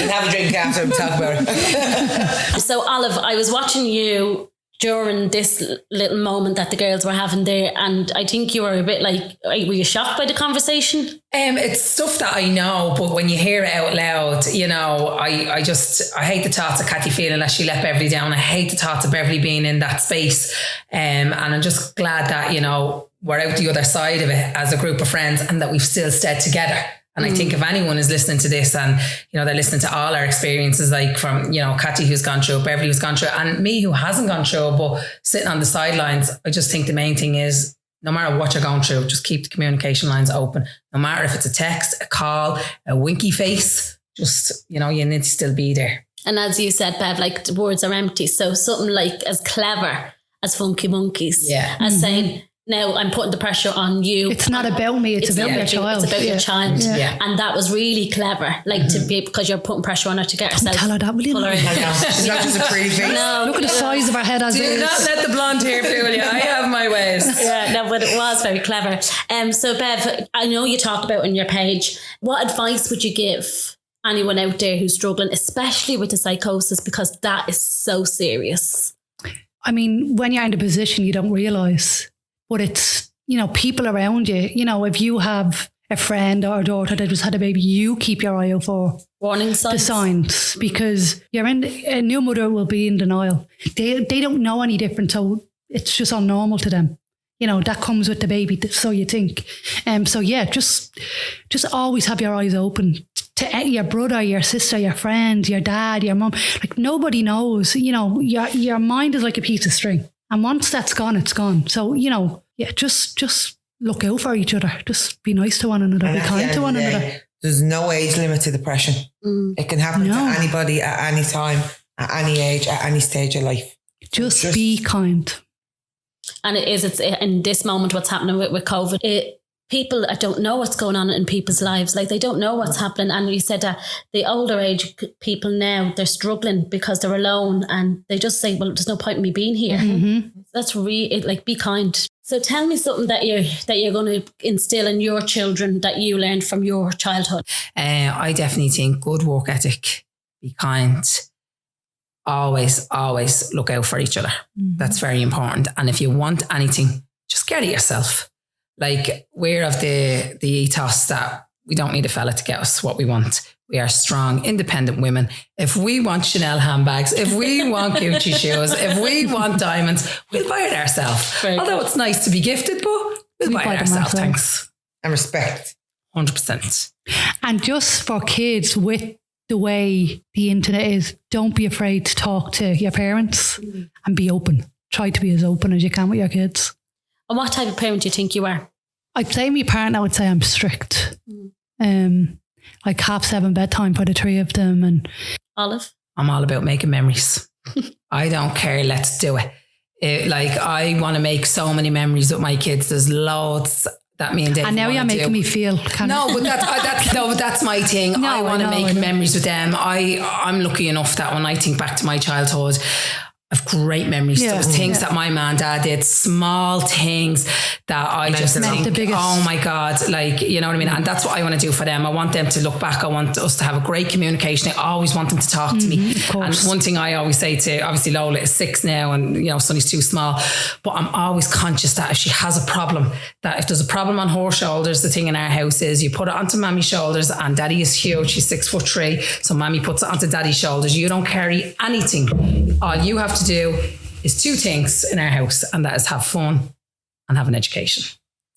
And have a drink after and talk about it. So Olive, I was watching you during this little moment that the girls were having there, and I think you were a bit like, were you shocked by the conversation? It's stuff that I know, but when you hear it out loud, you know, I hate the thoughts of Cathy feeling that she let Beverly down. I hate the thoughts of Beverly being in that space. And I'm just glad that, you know, we're out the other side of it as a group of friends and that we've still stayed together. And I think if anyone is listening to this and, they're listening to all our experiences, like from, Katie who's gone through, Beverly who's gone through, and me who hasn't gone through, but sitting on the sidelines, I just think the main thing is no matter what you're going through, just keep the communication lines open. No matter if it's a text, a call, a winky face, just, you need to still be there. And as you said, Bev, like the words are empty. So something like as clever as Funky Monkeys, as saying, now I'm putting the pressure on you. It's not about me, it's about your child. It's about your child. Yeah. And that was really clever, like to be, because you're putting pressure on her to get herself. Tell her that, will you? She's not just a pretty face. No, look at the size of her head as it Do is. not let the blonde hair fool you. I have my ways. Yeah, no, but it was very clever. So Bev, I know you talked about on your page, what advice would you give anyone out there who's struggling, especially with the psychosis, because that is so serious? I mean, when you're in the position, you don't realise, but it's, people around you, if you have a friend or a daughter that just had a baby, you keep your eye out for warning signs. The signs, because a new mother will be in denial. They don't know any different, so it's just all normal to them. That comes with the baby, so you think. Just always have your eyes open to your brother, your sister, your friend, your dad, your mum. Like, nobody knows. Your mind is like a piece of string, and once that's gone, it's gone. So just look out for each other. Just be nice to one another. And be kind to one another. There's no age limit to depression. It can happen to anybody at any time, at any age, at any stage of life. Just be kind. And it's in this moment, what's happening with COVID, people don't know what's going on in people's lives. Like, they don't know what's happening. And you said that the older age people now, they're struggling because they're alone, and they just say, well, there's no point in me being here. Mm-hmm. That's really, like, be kind. So tell me something that you're going to instill in your children that you learned from your childhood. I definitely think good work ethic, be kind, always look out for each other. Mm-hmm. That's very important. And if you want anything, just get it yourself. Like, we're of the ethos that we don't need a fella to get us what we want. We are strong, independent women. If we want Chanel handbags, if we want Gucci shoes, if we want diamonds, we'll buy it ourselves. Although it's nice to be gifted, but we'll buy it ourselves. Thanks. And respect. 100%. And just for kids, with the way the internet is, don't be afraid to talk to your parents and be open. Try to be as open as you can with your kids. And what type of parent do you think you are? I'd say my partner would say I'm strict. Like 7:30 bedtime for the three of them. And Olive? I'm all about making memories. I don't care. Let's do it. I want to make so many memories with my kids. There's loads that me and Dave. And now you're making me feel but that's my thing. I want to make memories with them. I'm lucky enough that when I think back to my childhood, I've great memories. Yeah. Those things that my mum and dad did, small things that I just think, oh my God, like, you know what I mean? And that's what I want to do for them. I want them to look back. I want us to have a great communication. I always want them to talk to me. And one thing I always say to, obviously Lola is 6 now and, Sonny's too small, but I'm always conscious that if she has a problem, that if there's a problem on her shoulders, the thing in our house is you put it onto Mammy's shoulders, and Daddy is huge. She's 6'3". So Mammy puts it onto Daddy's shoulders. You don't carry anything. All you have to do is 2 things in our house, and that is have fun and have an education.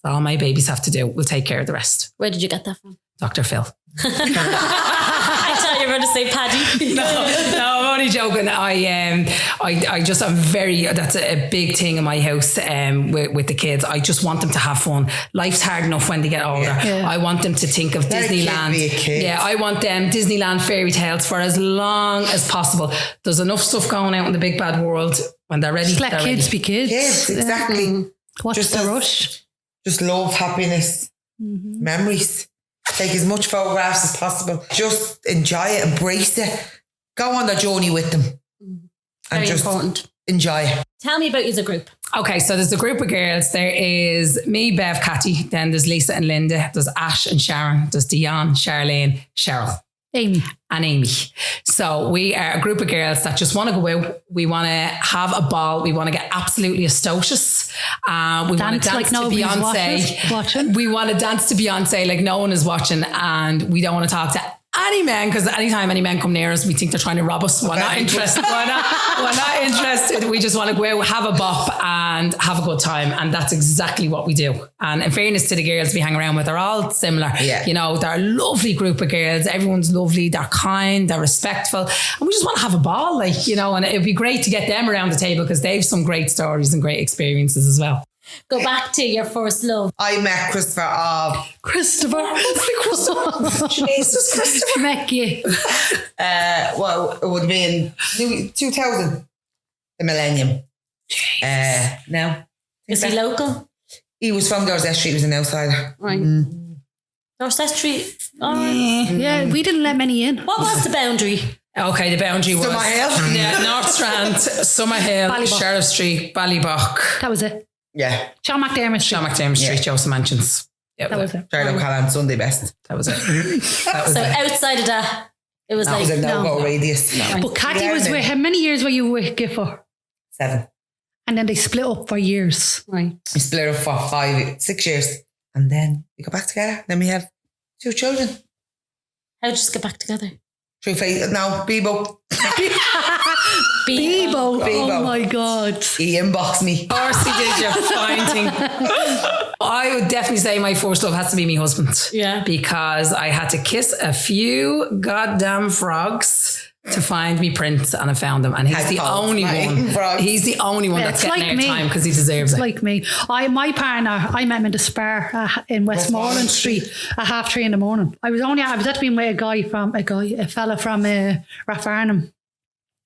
That's all my babies have to do. We'll take care of the rest. Where did you get that from? Dr. Phil. I thought you were going to say Paddy. No, I'm only joking. I'm very, that's a big thing in my house with the kids. I just want them to have fun. Life's hard enough when they get older. Yeah. I want them to think of Disneyland. Yeah, I want them Disneyland fairy tales for as long as possible. There's enough stuff going out in the big bad world. When they're ready, just let kids be kids. Kids, exactly. What's just the rush? Just love, happiness, memories. Take as much photographs as possible. Just enjoy it, embrace it. Go on the journey with them. Very important. Enjoy it. Tell me about you as a group. Okay, so there's a group of girls. There is me, Bev, Catty. Then there's Lisa and Linda. There's Ash and Sharon. There's Dion, Charlene, Cheryl. Amy. So we are a group of girls that just want to go out. We want to have a ball. We want to get absolutely astocious. We want to dance like to Beyonce. Watching. We want to dance to Beyonce like no one is watching, and we don't want to talk to any men, because anytime any men come near us, we think they're trying to rob us. We're not interested. We're not interested. We just want to go out, have a bop and have a good time. And that's exactly what we do. And in fairness to the girls we hang around with, they're all similar. Yeah. You know, they're a lovely group of girls. Everyone's lovely. They're kind. They're respectful. And we just want to have a ball, like, you know, and it'd be great to get them around the table because they've some great stories and great experiences as well. Go back to your first love. I met Christopher. Jesus, Christopher. Met you. Well, it would have been 2000, the millennium. Now. Is he local? He was from Dorset Street. He was an outsider. Right. Dorset Street. All right. Yeah, we didn't let many in. What was the boundary? Okay, the boundary was Summerhill. Yeah, North Strand, Summerhill, Ballybock. Sheriff Street, Ballybock, That was it. Yeah. Sean McDermott Street. Sean McDermott Street, Joseph Mansions. Yeah, That was it. Charlie O'Callaghan, Sunday best. That was it. That was So it. outside of that, it was That was a like, no-go radius. But Cathy was with, how many years were you with for? 7. And then they split up for years. right. We split up for 6 years. And then we go back together. Then we have 2 children. How'd you just get back together? Through face. No, Bebo. Bebo. Bebo. Oh my God. He inboxed me. Of course he did, you fine thing. I would definitely say my first love has to be my husband. Yeah. Because I had to kiss a few goddamn frogs to find me prince, and I found him. And he's the Tadpoles, only right? one. Frogs. He's the only one Yeah, that's it's getting like me. airtime because he deserves It's it. like me. My partner, I met him in the Spar in Westmoreland Street at 3:30 in the morning. I was at being with a fella from Rathfarnham.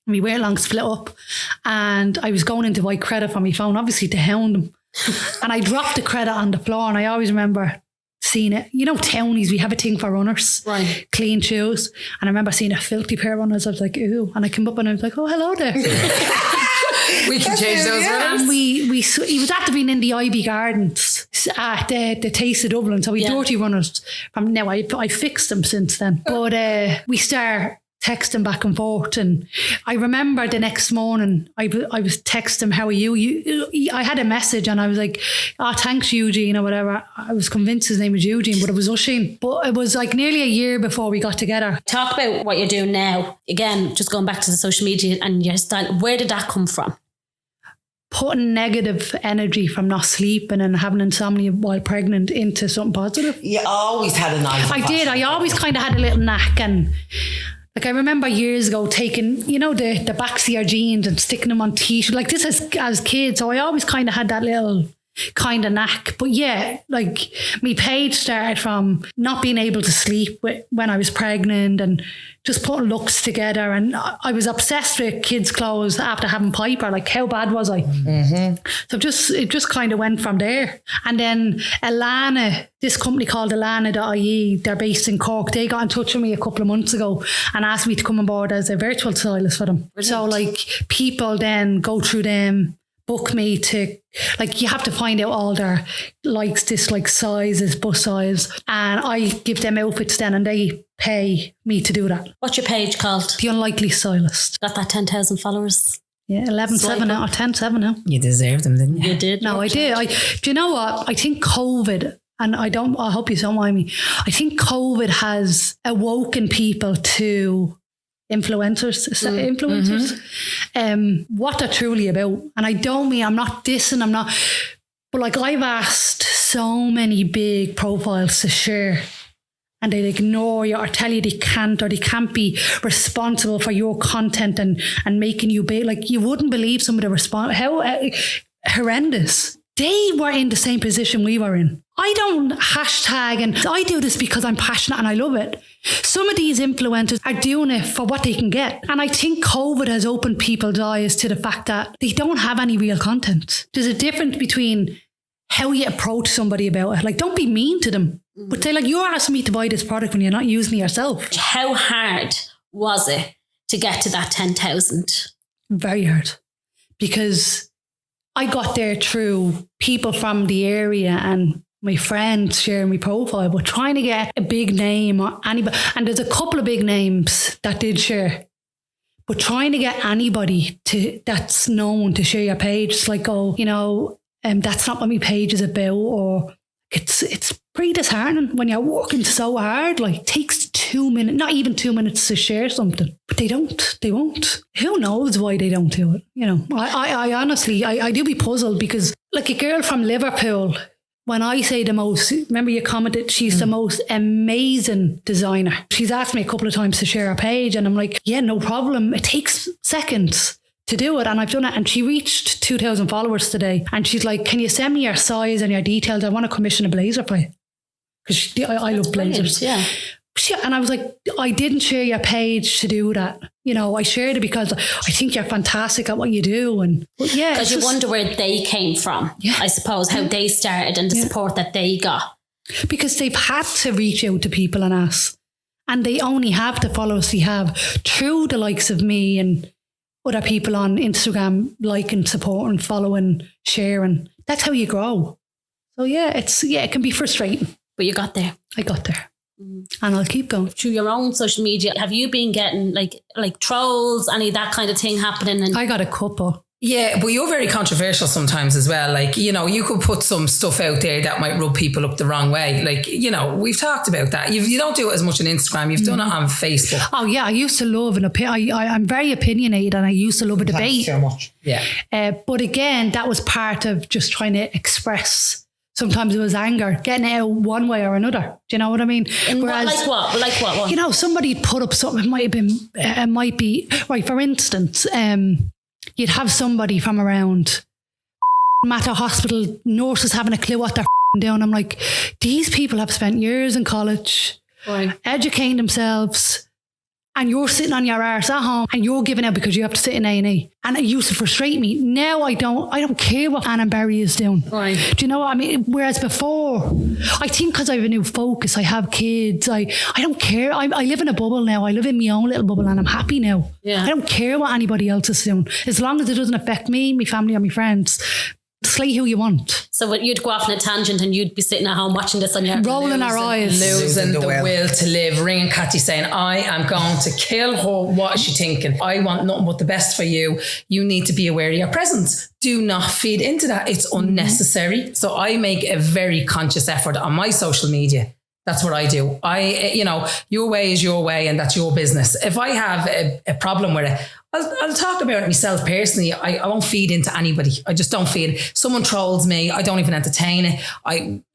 We went along, split up, and I was going into buy credit for my phone, obviously to hound him. And I dropped the credit on the floor, and I always remember seeing it. You know, townies, we have a thing for runners, Right. clean shoes. And I remember seeing a filthy pair of runners. I was like, ooh. And I came up and I was like, oh, hello there. We can change those runners. And he was after being in the Ivy Gardens at the Taste of Dublin. So we Yeah. dirty runners from now. I fixed them since then. But we start texting back and forth, and I remember the next morning I was texting him, how are you? I had a message and I was like, oh, thanks Eugene or whatever. I was convinced his name was Eugene, but it was Usheen. But it was like nearly a year before we got together. Talk about what you're doing now. Again, just going back to the social media and your style. Where did that come from? Putting negative energy from not sleeping and having insomnia while pregnant into something positive. You always had a knife. I did. I always kind of had a little knack, and like I remember years ago taking, you know, the backs of your jeans and sticking them on t-shirts like this as kids. So I always kind of had that little kind of knack. But yeah, like my page started from not being able to sleep when I was pregnant and just putting looks together. And I was obsessed with kids' clothes after having Piper. Like, how bad was I? So it just kind of went from there. And then Alana, this company called Alana.ie, they're based in Cork. They got in touch with me a couple of months ago and asked me to come on board as a virtual stylist for them. Brilliant. So like people then go through them, book me to, like, you have to find out all their likes, dislikes, sizes, bust size, and I give them outfits then and they pay me to do that. What's your page called? The Unlikely Stylist. Got that 10,000 followers? Yeah, 11.7 now, or 10.7 now. You deserved them, didn't you? You did? No, I did. Do you know what? I think COVID, and I hope you don't mind me, I think COVID has awoken people to influencers, what they're truly about. And I don't mean, I'm not dissing, but like I've asked so many big profiles to share and they ignore you or tell you they can't be responsible for your content and making you big. Like, you wouldn't believe some of the response, how horrendous. They were in the same position we were in. I don't hashtag, and I do this because I'm passionate and I love it. Some of these influencers are doing it for what they can get. And I think COVID has opened people's eyes to the fact that they don't have any real content. There's a difference between how you approach somebody about it. Like, don't be mean to them, but say, like, you're asking me to buy this product when you're not using it yourself. How hard was it to get to that 10,000? Very hard, because I got there through people from the area and my friends sharing my profile, but trying to get a big name or anybody, and there's a couple of big names that did share, but trying to get anybody that's known to share your page, it's like, oh, you know, that's not what my page is about, or it's pretty disheartening when you're working so hard. Like, it takes 2 minutes, not even 2 minutes to share something, but they won't. Who knows why they don't do it? You know, I honestly, I do be puzzled, because like a girl from Liverpool, when I say the most, remember you commented, she's the most amazing designer. She's asked me a couple of times to share her page, and I'm like, yeah, no problem. It takes seconds to do it, and I've done it. And she reached 2,000 followers today, and she's like, can you send me your size and your details? I want to commission a blazer for you, because I love blazers. Yeah. And I was like, I didn't share your page to do that. You know, I shared it because I think you're fantastic at what you do. And yeah, because you wonder where they came from. Yeah. I suppose how they started and the support that they got. Because they've had to reach out to people and ask, and they only have the followers they have through the likes of me and other people on Instagram, liking, supporting, following, sharing. That's how you grow. So yeah, it can be frustrating. But you got there. I got there. And I'll keep going. Through your own social media, have you been getting like trolls, any of that kind of thing happening? And I got a couple. Yeah, but you're very controversial sometimes as well. Like, you know, you could put some stuff out there that might rub people up the wrong way. Like, you know, we've talked about that. You don't do it as much on Instagram. You've done it on Facebook. Oh yeah, I used to love I'm very opinionated, and I used to love a debate. Thanks so much. Yeah. But again, that was part of just trying to express. Sometimes it was anger, getting it out one way or another. Do you know what I mean? Like what? You know, somebody put up something. It might be right. For instance, you'd have somebody from around Mater Hospital, nurses having a clue what they're doing. I'm like, these people have spent years in college, educating themselves, and you're sitting on your arse at home and you're giving out because you have to sit in A&E. And it used to frustrate me. Now I don't care what Anna Berry is doing. Right. Do you know what I mean? Whereas before, I think because I have a new focus, I have kids, I don't care. I live in a bubble now. I live in my own little bubble, and I'm happy now. Yeah. I don't care what anybody else is doing. As long as it doesn't affect me, my family, or my friends. Slay who you want. So you'd go off on a tangent and you'd be sitting at home watching this on your rolling our eyes, losing the will to live, ringing Cathy saying, I am going to kill her. What is she thinking? I want nothing but the best for you. You need to be aware of your presence. Do not feed into that. It's unnecessary. So I make a very conscious effort on my social media. That's what I do. Your way is your way, and that's your business. If I have a problem with it, I'll talk about it myself personally. I won't feed into anybody. I just don't feed. Someone trolls me, I don't even entertain it. I'm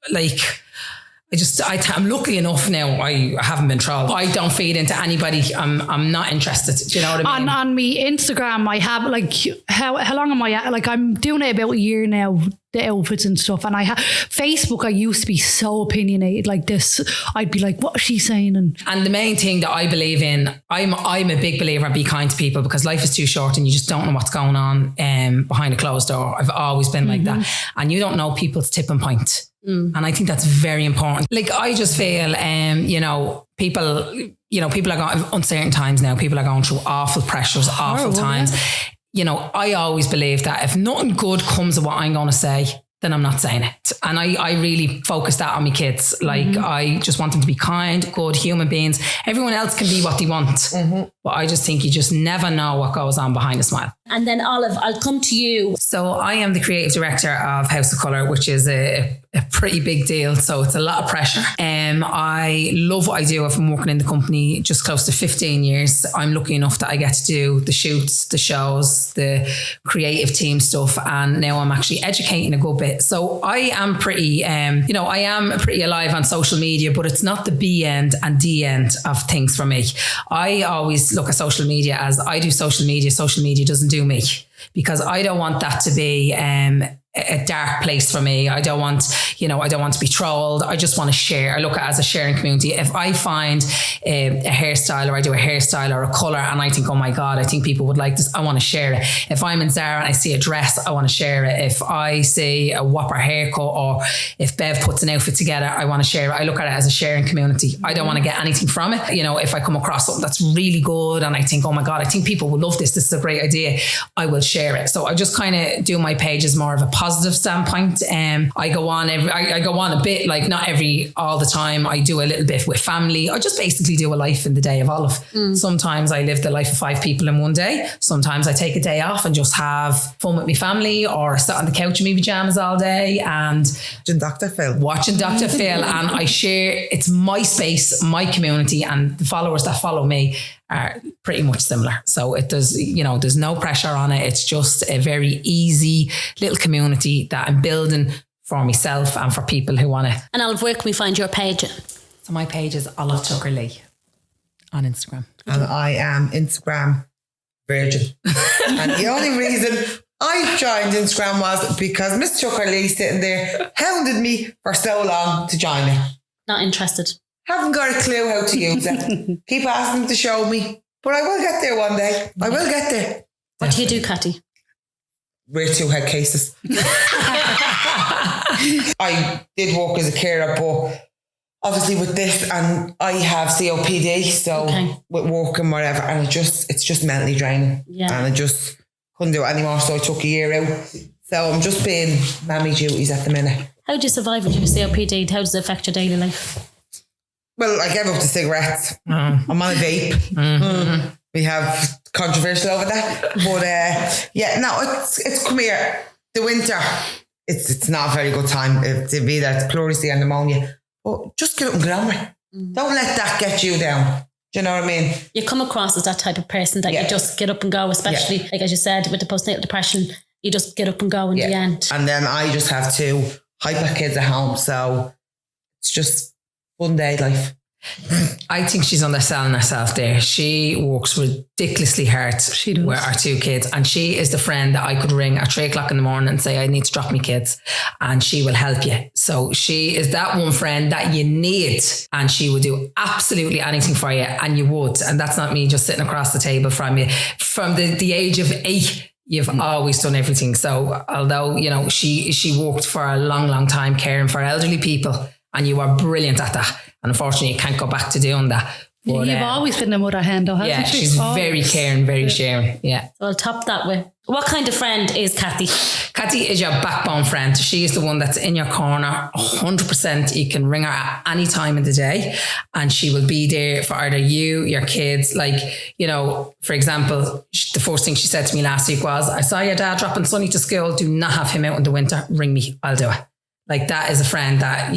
lucky enough now. I haven't been trolled. I don't feed into anybody. I'm not interested. Do you know what I mean? On my Instagram, I have how long am I at? I'm doing it about a year now, the outfits and stuff. And I have Facebook. I used to be so opinionated like this. I'd be like, what is she saying? And the main thing that I believe in, I'm a big believer in be kind to people, because life is too short and you just don't know what's going on behind a closed door. I've always been like that. And you don't know people's tipping point. And I think that's very important. I just feel, people are going uncertain times now. People are going through awful pressures, awful times. Yeah. I always believe that if nothing good comes of what I'm going to say, then I'm not saying it. And I really focus that on my kids. I just want them to be kind, good human beings. Everyone else can be what they want. But I just think you just never know what goes on behind a smile. And then Olive, I'll come to you. So I am the creative director of House of Colour, which is a pretty big deal. So it's a lot of pressure. I love what I do. I've been working in the company just close to 15 years. I'm lucky enough that I get to do the shoots, the shows, the creative team stuff. And now I'm actually educating a good bit. So I am pretty, pretty alive on social media, but it's not the B end and D end of things for me. I always look at social media as I do social media doesn't do me, because I don't want that to be a dark place for me. I don't want to be trolled. I just want to share. I look at it as a sharing community. If I find a hairstyle, or I do a hairstyle or a colour, and I think, oh my God, I think people would like this, I want to share it. If I'm in Zara and I see a dress, I want to share it. If I see a whopper haircut, or if Bev puts an outfit together, I want to share it. I look at it as a sharing community. I don't want to get anything from it. If I come across something that's really good and I think, oh my God, I think people will love this. This is a great idea. I will share it. So I just kind of do my page as more of a positive standpoint. I go on I go on a bit, like not all the time. I do a little bit with family. I just basically do a life in the day of Olive. Sometimes I live the life of 5 people in one day. Sometimes I take a day off and just have fun with my family, or sit on the couch in my pajamas all day and watching Dr. Phil. And I share, it's my space, my community, and the followers that follow me are pretty much similar. So there's no pressure on it. It's just a very easy little community that I'm building for myself and for people who want to. And Olive, where can we find your page? So my page is Olive Tucker Lee on Instagram. And I am Instagram virgin. And the only reason I joined Instagram was because Miss Tucker Lee sitting there hounded me for so long to join it. Not interested. Haven't got a clue how to use it. Keep asking to show me. But I will get there one day. I will get there. What do you do, Catty? We're 2 head cases. I did work as a carer, but obviously with this, and I have COPD, so with work and whatever, and it's just mentally draining. Yeah. And I just couldn't do it anymore, so I took a year out. So I'm just being mammy duties at the minute. How do you survive with your COPD? How does it affect your daily life? Well, I gave up the cigarettes. I'm on a vape. We have controversial over that. But it's come here. The winter, it's not a very good time to be there. It's pleurisy and pneumonia. But just get up and get on with it. Don't let that get you down. Do you know what I mean? You come across as that type of person that you just get up and go, especially, like as you said, with the postnatal depression, you just get up and go in the end. And then I just have 2 hyper kids at home. So it's just one day life. I think she's underselling herself there. She works ridiculously hard with our 2 kids, and she is the friend that I could ring at 3 o'clock in the morning and say, I need to drop my kids, and she will help you. So she is that one friend that you need, and she would do absolutely anything for you, and you would. And that's not me just sitting across the table from you. From the age of 8, you've always done everything. So although, she worked for a long, long time caring for elderly people, and you are brilliant at that. And unfortunately, you can't go back to doing that. But, you've always been the mother hen, though, hasn't she? She's very caring, very sharing. Yeah. So I'll top that with, what kind of friend is Cathy? Cathy is your backbone friend. She is the one that's in your corner 100%. You can ring her at any time of the day, and she will be there for either you, your kids. Like, for example, the first thing she said to me last week was, I saw your dad dropping Sonny to school. Do not have him out in the winter. Ring me. I'll do it. Like, that is a friend that,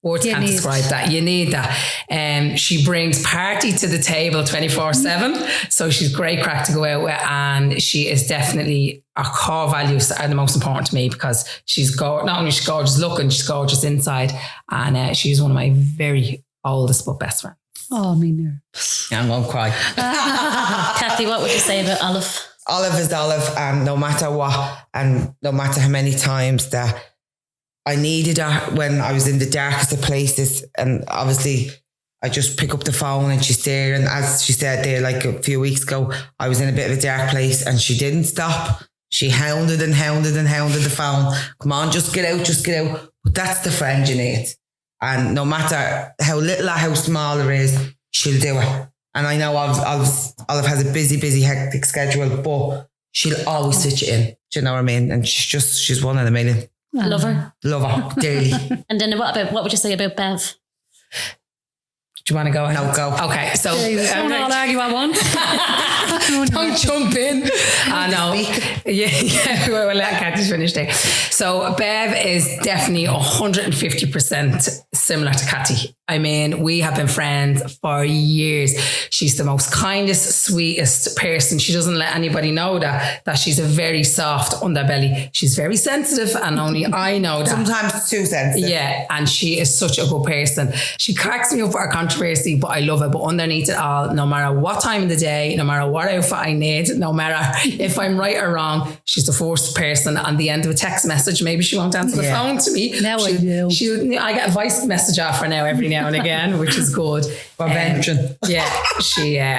words can't describe that. You need that. She brings party to the table 24/7. So she's great crack to go out with. And she is definitely, our core values are the most important to me, because she's not only she's gorgeous looking, she's gorgeous inside. And she's one of my very oldest but best friends. Oh, me nerves. I'm going to cry. Cathy, what would you say about Olive? Olive is Olive, and no matter what, and no matter how many times that I needed her when I was in the darkest of places, and obviously I just pick up the phone and she's there. And as she said there, like a few weeks ago, I was in a bit of a dark place and she didn't stop. She hounded and hounded and hounded the phone. Come on, just get out, just get out. But that's the friend you need. And no matter how little or how small it is, she'll do it. And I know Olive has a busy, hectic schedule, but she'll always sit you in. Do you know what I mean? And she's one in a million. Love her dearly. And then what would you say about Bev? Do you want to go ahead? No, go. Okay, so I'll argue I want. Don't jump in. I know. Yeah. We'll let Cathy finish there. So Bev is definitely 150% similar to Cathy. I mean, we have been friends for years. She's the most kindest, sweetest person. She doesn't let anybody know that she's a very soft underbelly. She's very sensitive, and only I know that. Sometimes too sensitive. Yeah, and she is such a good person. She cracks me up for her controversy, but I love it. But underneath it all, no matter what time of the day, no matter what outfit I need, no matter if I'm right or wrong, she's the first person on the end of a text message. Maybe she won't answer the phone to me. Now I do. I get a voice message off her now every now and again, which is good. Yeah,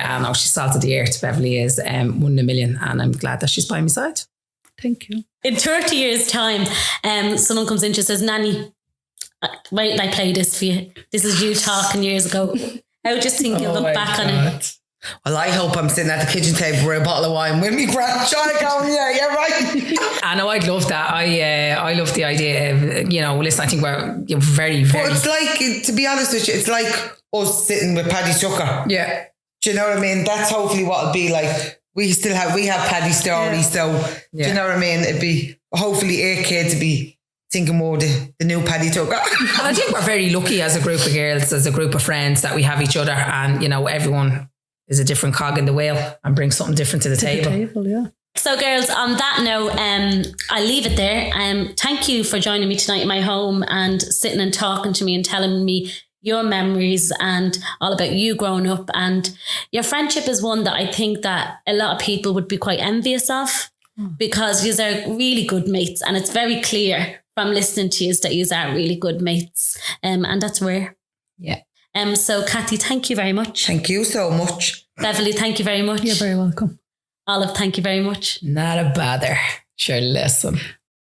I know she's salted the earth. Beverly is 1 in a million, and I'm glad that she's by my side. Thank you. In 30 years' time, someone comes in and says, Nanny, wait till I play this for you. This is you talking years ago. How do you think you'll look back on it? Well, I hope I'm sitting at the kitchen table with a bottle of wine with me grandchild going, yeah, right. I know, I'd love that. I love the idea of, you know, listen, I think we're very, very... But it's like, to be honest with you, it's like us sitting with Paddy Tucker. Yeah. Do you know what I mean? That's hopefully what it'll be like. We have Paddy stories, so do you know what I mean? It'd be hopefully our kids would be thinking more the new Paddy Tucker. And I think we're very lucky as a group of girls, as a group of friends, that we have each other, and, you know, everyone is a different cog in the wheel and brings something different to the table. Yeah. So girls, on that note, I'll leave it there. Thank you for joining me tonight in my home and sitting and talking to me and telling me your memories and all about you growing up. And your friendship is one that I think that a lot of people would be quite envious of, because you are really good mates, and it's very clear from listening to you that you are really good mates, and that's rare. Yeah. So Kathy, thank you very much. Thank you so much. Beverly, thank you very much. You're very welcome. Olive, thank you very much. Not a bother. Sure, listen.